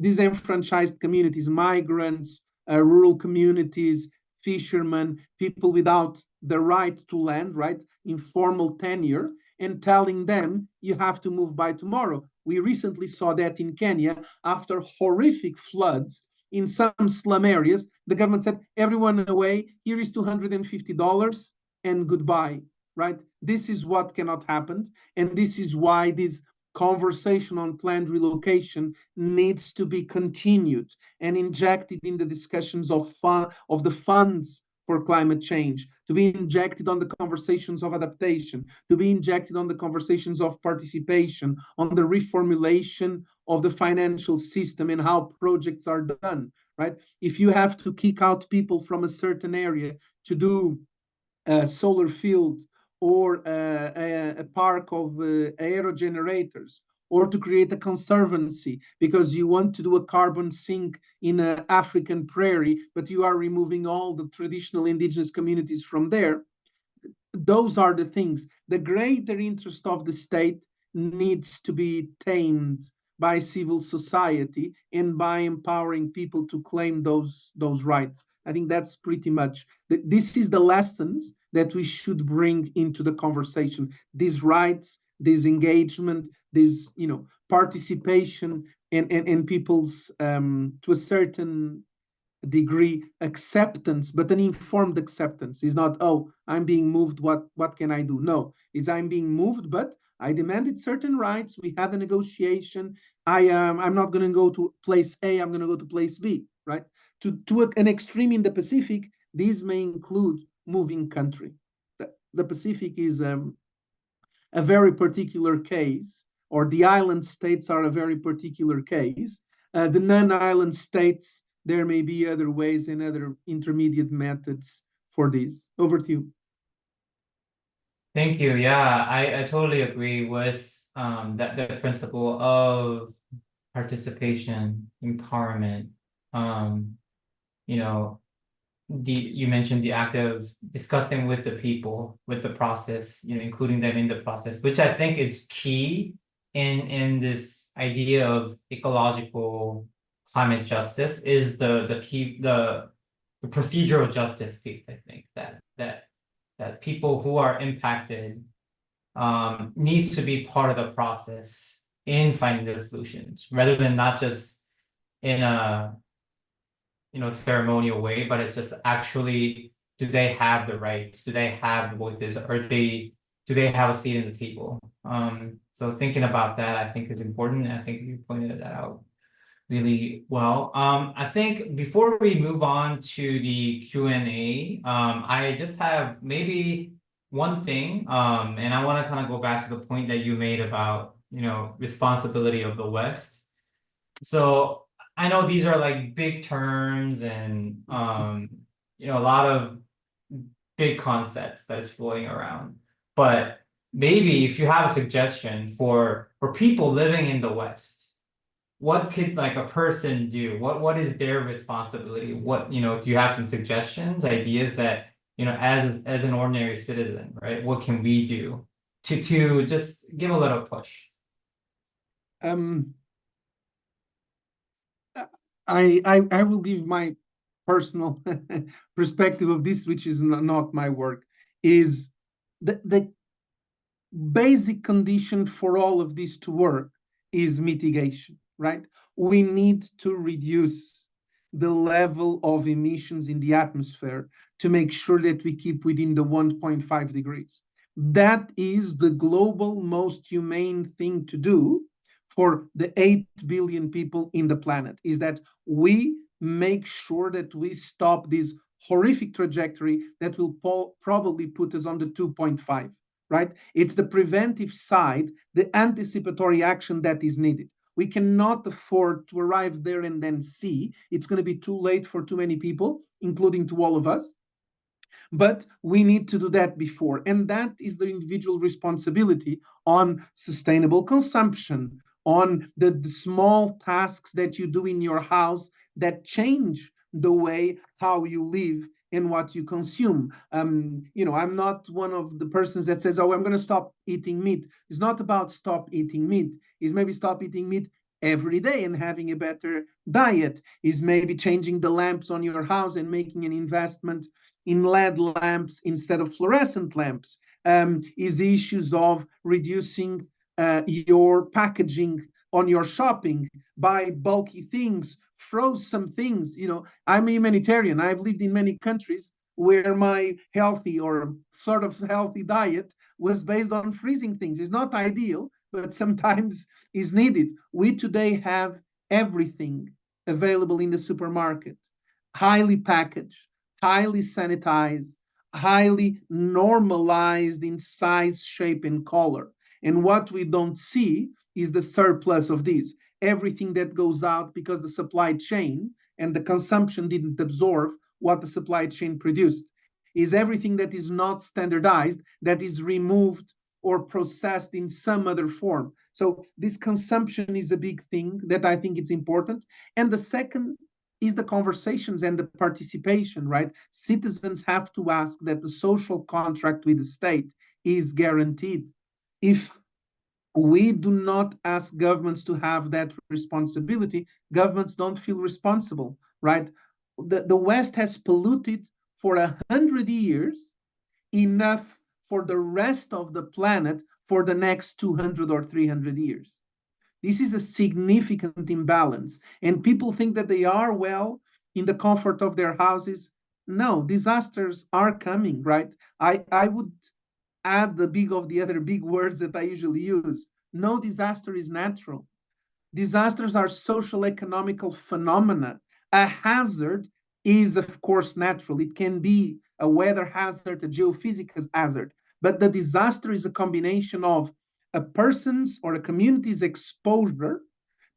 disenfranchised communities, migrants, rural communities, fishermen, people without the right to land, right? Informal tenure, and telling them you have to move by tomorrow. We recently saw that in Kenya after horrific floods in some slum areas. The government said, everyone away, here is $250 and goodbye, right? This is what cannot happen. And this is why this conversation on planned relocation needs to be continued and injected in the discussions of the funds for climate change, to be injected on the conversations of adaptation, to be injected on the conversations of participation, on the reformulation of the financial system and how projects are done, right? If you have to kick out people from a certain area to do a solar field or a park of aerogenerators, or to create a conservancy because you want to do a carbon sink in an African prairie, but you are removing all the traditional indigenous communities from there. Those are the things. The greater interest of the state needs to be tamed by civil society and by empowering people to claim those rights. I think that's pretty much this is the lessons that we should bring into the conversation. These rights, this engagement, this participation, and people's to a certain degree acceptance, but an informed acceptance. Is not, oh, I'm being moved, what can I do? No, it's I'm being moved, but I demanded certain rights. We had a negotiation. I'm not going to go to place A, I'm going to go to place B, right? To an extreme in the Pacific, these may include moving country. The Pacific is a very particular case, or the island states are a very particular case. The non-island states, there may be other ways and other intermediate methods for this. Over to you. Thank you. Yeah, I totally agree with that the principle of participation, empowerment. You know, you mentioned the act of discussing with the people, with the process, including them in the process, which I think is key in this idea of ecological climate justice, is the key, the procedural justice piece. I think that people who are impacted needs to be part of the process in finding the solutions, rather than not just in a ceremonial way, but it's just actually, do they have the rights? Do they have the voices? Or do they have a seat in the table? So thinking about that, I think is important. I think you pointed that out really well. I think before we move on to the Q&A, I just have maybe one thing, and I want to kind of go back to the point that you made about, responsibility of the West. So I know these are like big terms and a lot of big concepts that is floating around. But maybe if you have a suggestion for people living in the West, what could like a person do? What is their responsibility? What, do you have some suggestions, ideas that, as an ordinary citizen, right? What can we do to just give a little push? I will give my personal perspective of this, which is not my work. Is the basic condition for all of this to work is mitigation, right? We need to reduce the level of emissions in the atmosphere to make sure that we keep within the 1.5 degrees. That is the global most humane thing to do for the 8 billion people in the planet, is that we make sure that we stop this horrific trajectory that will probably put us on the 2.5. right? It's the preventive side, the anticipatory action that is needed. We cannot afford to arrive there and then see. It's going to be too late for too many people, including to all of us. But we need to do that before. And that is the individual responsibility on sustainable consumption, on the small tasks that you do in your house that change the way how you live and what you consume. I'm not one of the persons that says, oh, I'm going to stop eating meat. It's not about stop eating meat. It's maybe stop eating meat every day and having a better diet. Is maybe changing the lamps on your house and making an investment in LED lamps instead of fluorescent lamps, is issues of reducing your packaging on your shopping, buy bulky things, froze some things. I'm a humanitarian. I've lived in many countries where my healthy or sort of healthy diet was based on freezing things. It's not ideal, but sometimes is needed. We today have everything available in the supermarket, highly packaged, highly sanitized, highly normalized in size, shape, and color. And what we don't see is the surplus of these. Everything that goes out because the supply chain and the consumption didn't absorb what the supply chain produced. Is everything that is not standardized, that is removed or processed in some other form. So this consumption is a big thing that I think it's important. And the second is the conversations and the participation, right? Citizens have to ask that the social contract with the state is guaranteed. If we do not ask governments to have that responsibility, governments don't feel responsible, right? The West has polluted for 100 years, enough for the rest of the planet for the next 200 or 300 years. This is a significant imbalance. And people think that they are well in the comfort of their houses. No, disasters are coming, right? I would add the other big words that I usually use. No disaster is natural. Disasters are social economical phenomena. A hazard is, of course, natural. It can be a weather hazard, a geophysical hazard, but the disaster is a combination of a person's or a community's exposure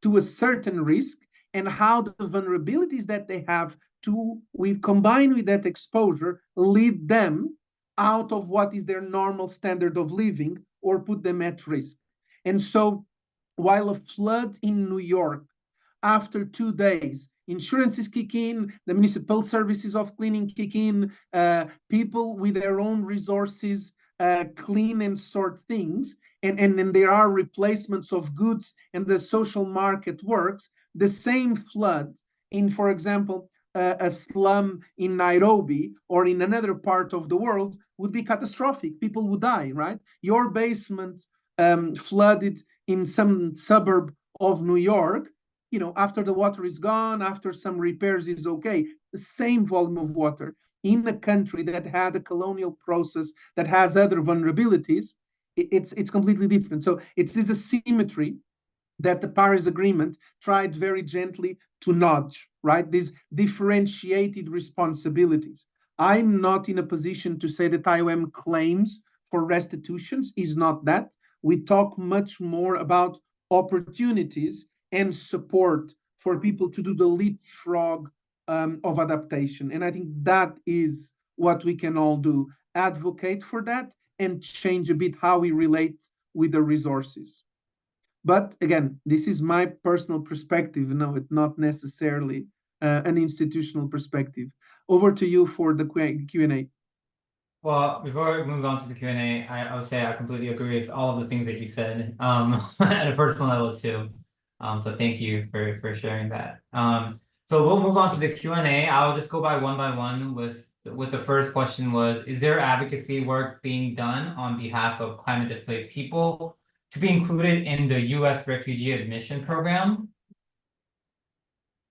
to a certain risk and how the vulnerabilities that they have to, we combine with that exposure, lead them out of what is their normal standard of living or put them at risk. And so while a flood in New York, after 2 days, insurances kick in, the municipal services of cleaning kick in, people with their own resources clean and sort things, and there are replacements of goods and the social market works. The same flood in, for example, a slum in Nairobi or in another part of the world would be catastrophic. People would die, right? Your basement flooded in some suburb of New York, after the water is gone, after some repairs is okay. The same volume of water in a country that had a colonial process that has other vulnerabilities, it's completely different. So it's this asymmetry that the Paris Agreement tried very gently to nudge, right? These differentiated responsibilities. I'm not in a position to say that IOM claims for restitutions is not that. We talk much more about opportunities and support for people to do the leapfrog of adaptation. And I think that is what we can all do. Advocate for that and change a bit how we relate with the resources. But again, this is my personal perspective. No, it's not necessarily an institutional perspective. Over to you for the Q&A. Well, before we move on to the Q&A, I would say I completely agree with all of the things that you said, at a personal level too. So thank you for sharing that. So we'll move on to the Q&A. I'll just go by one with the first question was, is there advocacy work being done on behalf of climate displaced people to be included in the U.S. refugee admission program?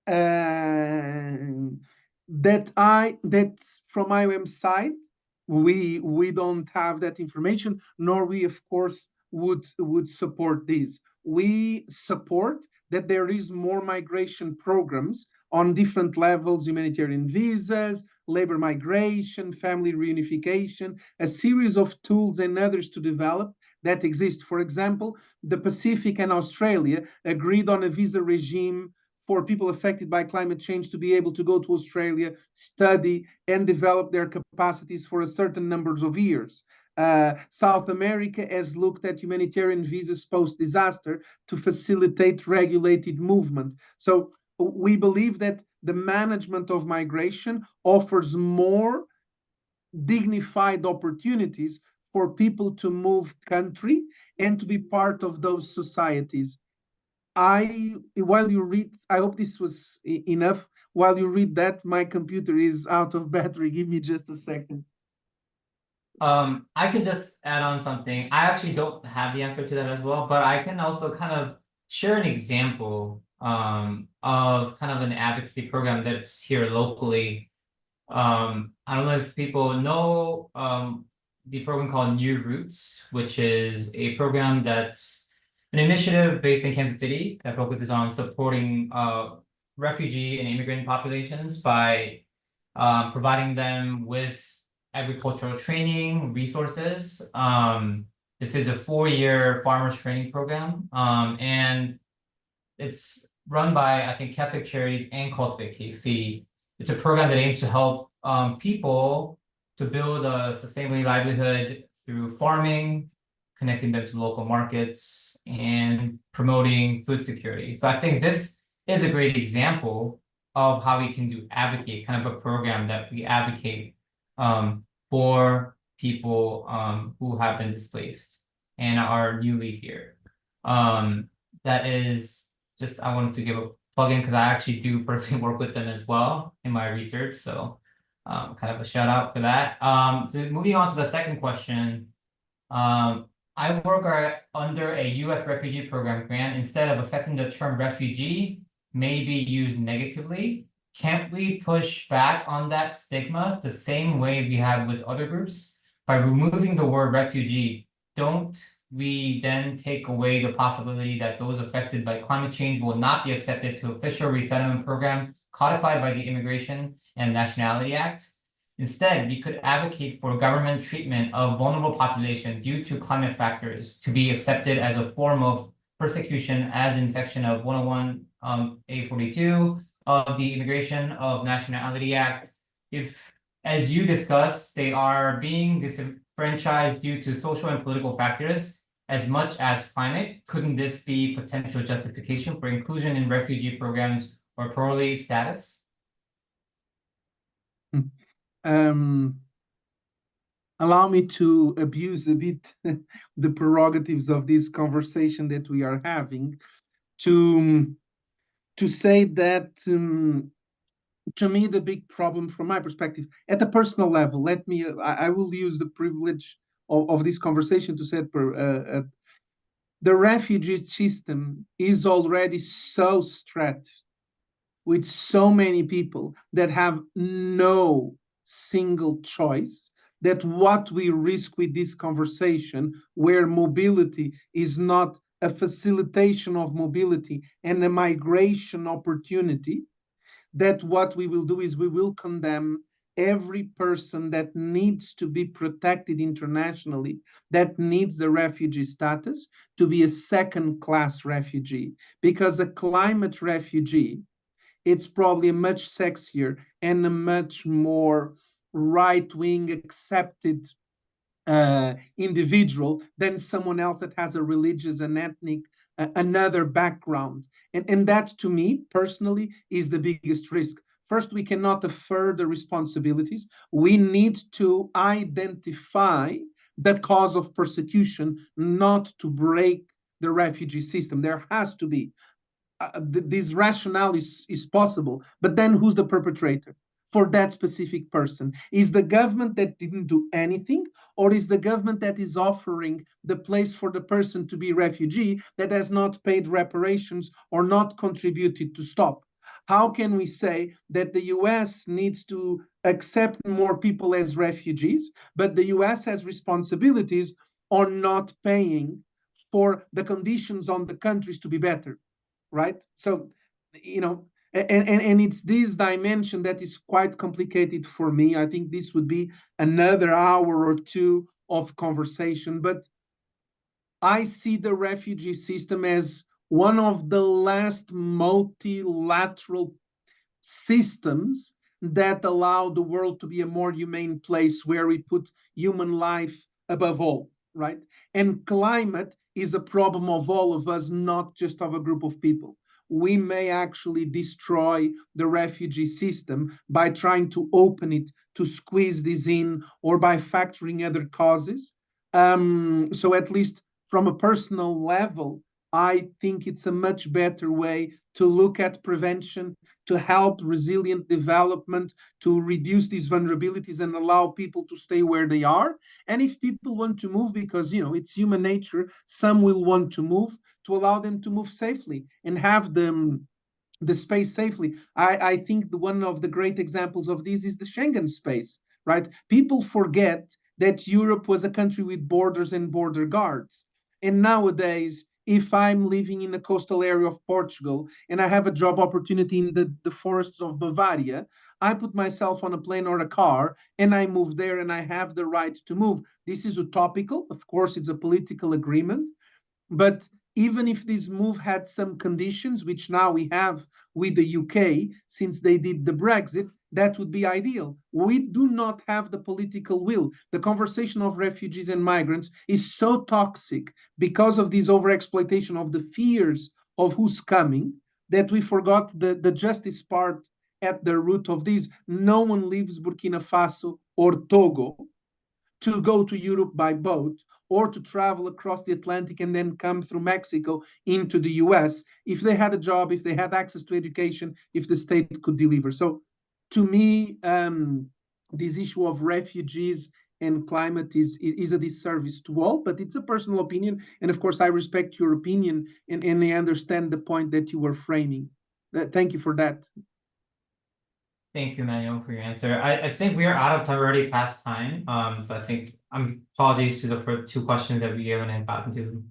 That from IOM side, we don't have that information, nor we of course would support this. We support that there is more migration programs on different levels, humanitarian visas, labor migration, family reunification, a series of tools and others to develop that exist. For example, the Pacific and Australia agreed on a visa regime for people affected by climate change to be able to go to Australia, study, and develop their capacities for a certain number of years. South America has looked at humanitarian visas post-disaster to facilitate regulated movement. So we believe that the management of migration offers more dignified opportunities for people to move country and to be part of those societies. While you read, I hope this was enough. While you read that, my computer is out of battery. Give me just a second. I could just add on something. I actually don't have the answer to that as well, but I can also kind of share an example of kind of an advocacy program that's here locally. I don't know if people know the program called New Roots, which is a program that's an initiative based in Kansas City that focuses on supporting refugee and immigrant populations by providing them with agricultural training, resources. This is a 4-year farmers training program, and it's run by, I think, Catholic Charities and Cultivate KC. It's a program that aims to help people to build a sustainable livelihood through farming, connecting them to local markets, and promoting food security. So I think this is a great example of how we can do advocate, kind of a program that we advocate for people who have been displaced and are newly here. That is just, I wanted to give a plug in because I actually do personally work with them as well in my research. So kind of a shout out for that. So moving on to the second question. I work under a US refugee program grant. Instead of accepting the term refugee may be used negatively. Can't we push back on that stigma the same way we have with other groups? By removing the word refugee, don't we then take away the possibility that those affected by climate change will not be accepted to official resettlement program codified by the Immigration and Nationality Act? Instead, we could advocate for government treatment of vulnerable population due to climate factors to be accepted as a form of persecution, as in section of 101 A42 of the Immigration of Nationality Act. If, as you discussed, they are being disenfranchised due to social and political factors as much as climate, couldn't this be potential justification for inclusion in refugee programs or parolee status? Allow me to abuse a bit the prerogatives of this conversation that we are having to say that to me, the big problem from my perspective, at the personal level, I will use the privilege of this conversation to say the refugee system is already so stretched with so many people that have no single choice, that what we risk with this conversation, where mobility is not a facilitation of mobility and a migration opportunity, that what we will do is we will condemn every person that needs to be protected internationally, that needs the refugee status, to be a second-class refugee. Because a climate refugee, it's probably a much sexier and a much more right-wing accepted individual than someone else that has a religious and ethnic another background. And that, to me personally, is the biggest risk. First, we cannot defer the responsibilities. We need to identify the cause of persecution, not to break the refugee system. There has to be this rationale is possible, but then who's the perpetrator for that specific person? Is the government that didn't do anything, or is the government that is offering the place for the person to be refugee that has not paid reparations or not contributed to stop? How can we say that the US needs to accept more people as refugees, but the US has responsibilities on not paying for the conditions on the countries to be better? Right? So, And it's this dimension that is quite complicated for me. I think this would be another hour or two of conversation, but I see the refugee system as one of the last multilateral systems that allow the world to be a more humane place where we put human life above all, right? And climate is a problem of all of us, not just of a group of people. We may actually destroy the refugee system by trying to open it to squeeze this in or by factoring other causes. So, at least from a personal level, I think it's a much better way to look at prevention, to help resilient development, to reduce these vulnerabilities and allow people to stay where they are. And if people want to move, because it's human nature, some will want to move, to allow them to move safely and have the space safely. I think one of the great examples of this is the Schengen space, right? People forget that Europe was a country with borders and border guards. And nowadays, if I'm living in the coastal area of Portugal and I have a job opportunity in the forests of Bavaria, I put myself on a plane or a car and I move there and I have the right to move. This is utopical. Of course, it's a political agreement. But even if this move had some conditions, which now we have with the UK, since they did the Brexit, that would be ideal. We do not have the political will. The conversation of refugees and migrants is so toxic because of this overexploitation of the fears of who's coming that we forgot the justice part at the root of this. No one leaves Burkina Faso or Togo to go to Europe by boat or to travel across the Atlantic and then come through Mexico into the US if they had a job, if they had access to education, if the state could deliver. So to me, this issue of refugees and climate is a disservice to all, but it's a personal opinion. And of course, I respect your opinion and I understand the point that you were framing. Thank you for that. Thank you, Manuel, for your answer. I think we are out of time, we're already past time. So I think apologies to the first two questions that we haven't gotten to.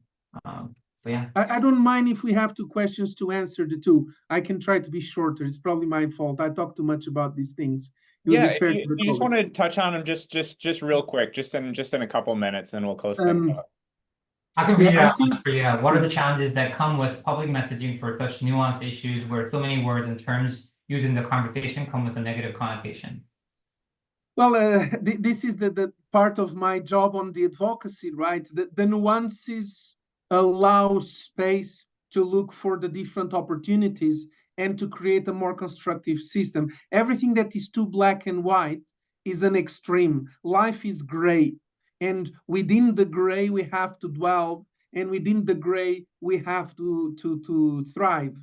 But yeah. I don't mind if we have two questions to answer the two. I can try to be shorter. It's probably my fault. I talk too much about these things. It would Yeah, be if fair you, to the you just want colleagues. to touch on them just real quick, just in a couple minutes, and we'll close things Um, up. I can yeah, read it I out think for you. What are the challenges that come with public messaging for such nuanced issues where so many words and terms used in the conversation come with a negative connotation? Well, this is the part of my job on the advocacy, right? The nuances allow space to look for the different opportunities and to create a more constructive system. Everything that is too black and white is an extreme. Life is gray. And within the gray, we have to dwell. And within the gray, we have to thrive.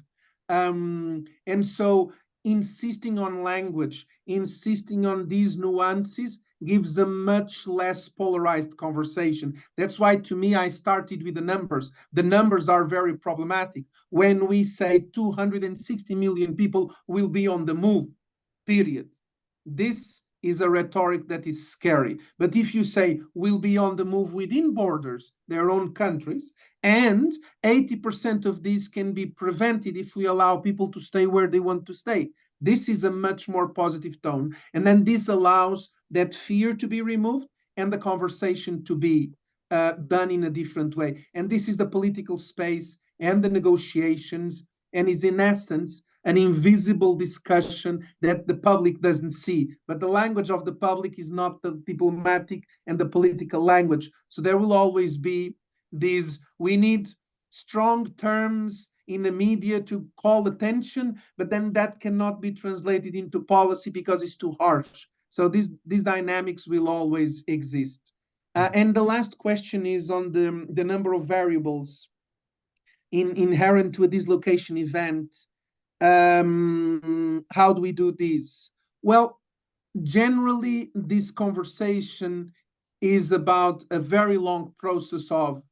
And so insisting on language, insisting on these nuances gives a much less polarized conversation. That's why, to me, I started with the numbers. The numbers are very problematic. When we say 260 million people will be on the move, period. This is a rhetoric that is scary. But if you say we'll be on the move within borders, their own countries, and 80% of these can be prevented if we allow people to stay where they want to stay. This is a much more positive tone. And then this allows that fear to be removed and the conversation to be done in a different way. And this is the political space and the negotiations, and is in essence an invisible discussion that the public doesn't see. But the language of the public is not the diplomatic and the political language. So there will always be these, we need strong terms in the media to call attention, but then that cannot be translated into policy because it's too harsh. So these dynamics will always exist. And the last question is on the number of variables inherent to a dislocation event. How do we do this? Well, generally, this conversation is about a very long process of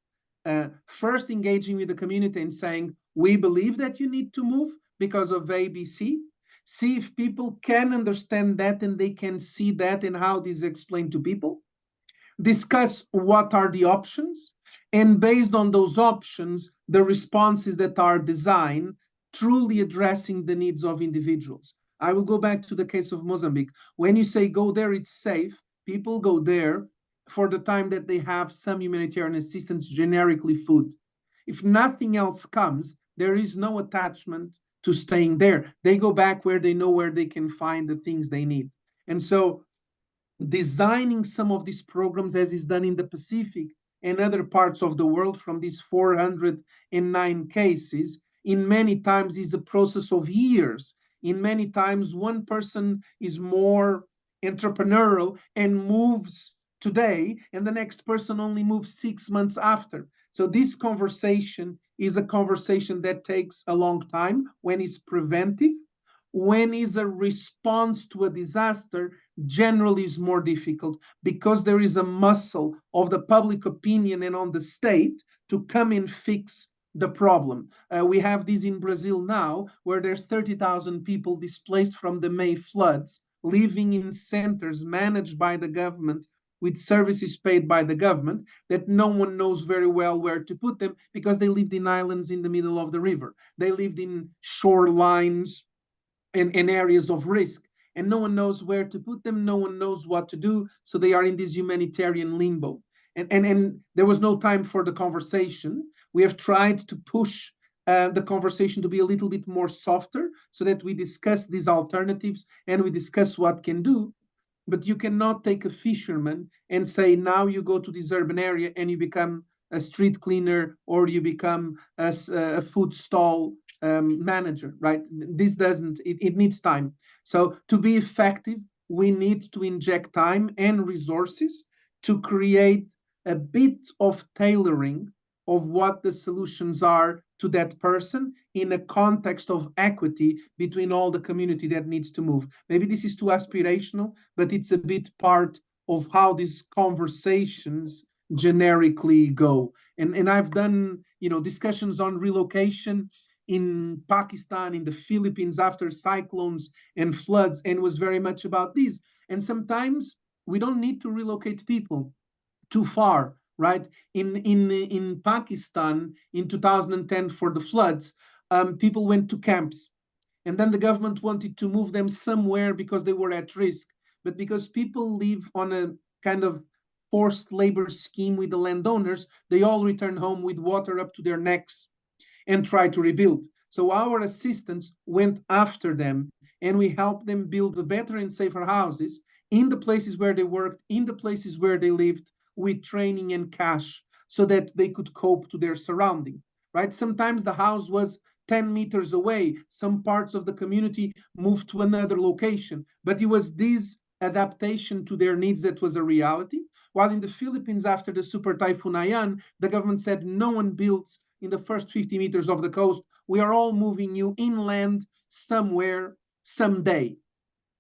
first engaging with the community and saying, we believe that you need to move because of ABC. See if people can understand that and they can see that and how this is explained to people. Discuss what are the options, and based on those options, the responses that are designed truly addressing the needs of individuals. I will go back to the case of Mozambique. When you say go there, it's safe, people go there for the time that they have some humanitarian assistance, generically food. If nothing else comes, there is no attachment to staying there. They go back where they know where they can find the things they need. And so designing some of these programs, as is done in the Pacific and other parts of the world from these 409 cases, in many times is a process of years. In many times, one person is more entrepreneurial and moves today, and the next person only moves 6 months after. So this conversation is a conversation that takes a long time when it's preventive. When is a response to a disaster, generally is more difficult because there is a muscle of the public opinion and on the state to come and fix the problem. We have this in Brazil now, where there's 30,000 people displaced from the May floods, living in centers managed by the government with services paid by the government, that no one knows very well where to put them because they lived in islands in the middle of the river. They lived in shorelines and areas of risk, and no one knows where to put them, no one knows what to do, so they are in this humanitarian limbo. And there was no time for the conversation. We have tried to push the conversation to be a little bit more softer so that we discuss these alternatives and we discuss what can do. But you cannot take a fisherman and say, now you go to this urban area and you become a street cleaner or you become a food stall manager, right? This doesn't, it needs time. So to be effective, we need to inject time and resources to create a bit of tailoring of what the solutions are to that person in a context of equity between all the community that needs to move. Maybe this is too aspirational, but it's a bit part of how these conversations generically go. And I've done, discussions on relocation in Pakistan, in the Philippines after cyclones and floods, and was very much about this. And sometimes we don't need to relocate people too far, right? In Pakistan in 2010 for the floods, people went to camps, and then the government wanted to move them somewhere because they were at risk. But because people live on a kind of forced labor scheme with the landowners, they all return home with water up to their necks and try to rebuild. So our assistants went after them and we helped them build better and safer houses in the places where they worked, in the places where they lived, with training and cash so that they could cope to their surrounding, right? Sometimes the house was 10 meters away. Some parts of the community moved to another location, but it was this adaptation to their needs that was a reality. While in the Philippines, after the Super Typhoon Haiyan, the government said no one builds in the first 50 meters of the coast. We are all moving you inland somewhere, someday.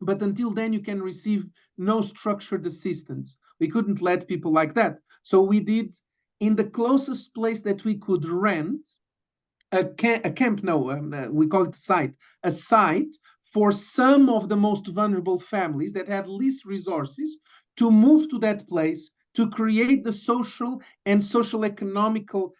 But until then, you can receive no structured assistance. We couldn't let people like that. So we did, in the closest place that we could rent, a camp, no, we call it a site for some of the most vulnerable families that had least resources to move to that place to create the social and social economical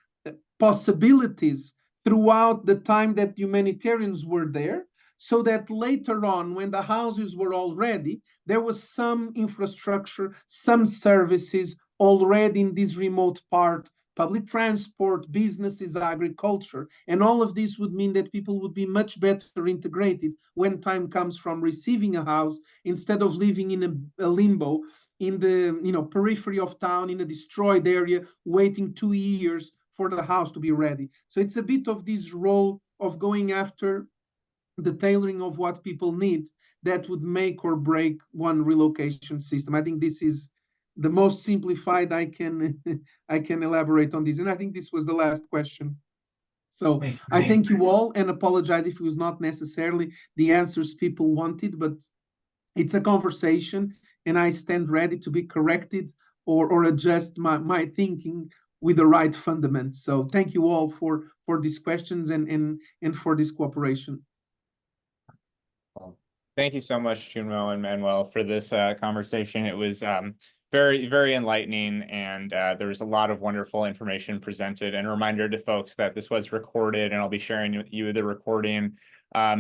possibilities throughout the time that humanitarians were there, so that later on, when the houses were all ready, there was some infrastructure, some services already in this remote part, public transport, businesses, agriculture, and all of this would mean that people would be much better integrated when time comes from receiving a house, instead of living in a limbo in the periphery of town, in a destroyed area, waiting 2 years for the house to be ready. So it's a bit of this role of going after the tailoring of what people need that would make or break one relocation system. I think this is the most simplified I can I can elaborate on this. And I think this was the last question. So I thank you all and apologize if it was not necessarily the answers people wanted, but it's a conversation and I stand ready to be corrected or adjust my thinking with the right fundamentals. So thank you all for these questions and for this cooperation. Thank you so much, Junmo and Manuel, for this conversation. It was very, very enlightening, and there was a lot of wonderful information presented. And a reminder to folks that this was recorded, and I'll be sharing with you the recording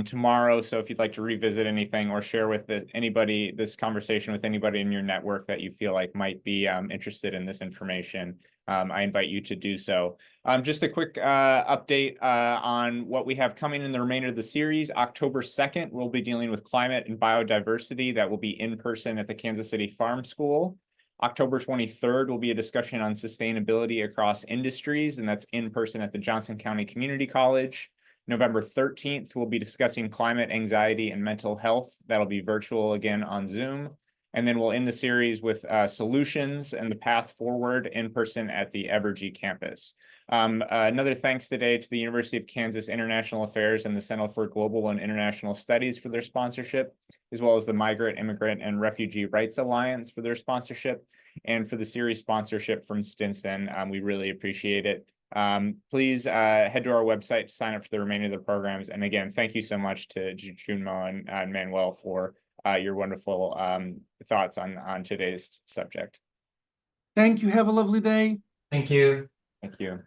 tomorrow. So if you'd like to revisit anything or share with anybody this conversation with anybody in your network that you feel like might be interested in this information, I invite you to do so. Just a quick update on what we have coming in the remainder of the series. October 2nd, we'll be dealing with climate and biodiversity. That will be in person at the Kansas City Farm School. October 23rd will be a discussion on sustainability across industries, and that's in person at the Johnson County Community College. November 13th, we'll be discussing climate anxiety and mental health. That'll be virtual again on Zoom. And then we'll end the series with solutions and the path forward in person at the Evergy campus. Another thanks today to the University of Kansas International Affairs and the Center for Global and International Studies for their sponsorship, as well as the Migrant, Immigrant, and Refugee Rights Alliance for their sponsorship, and for the series sponsorship from Stinson. We really appreciate it. Please head to our website to sign up for the remainder of the programs. And again, thank you so much to Junmo and Manuel for your wonderful thoughts on today's subject. Thank you. Have a lovely day. Thank you. Thank you.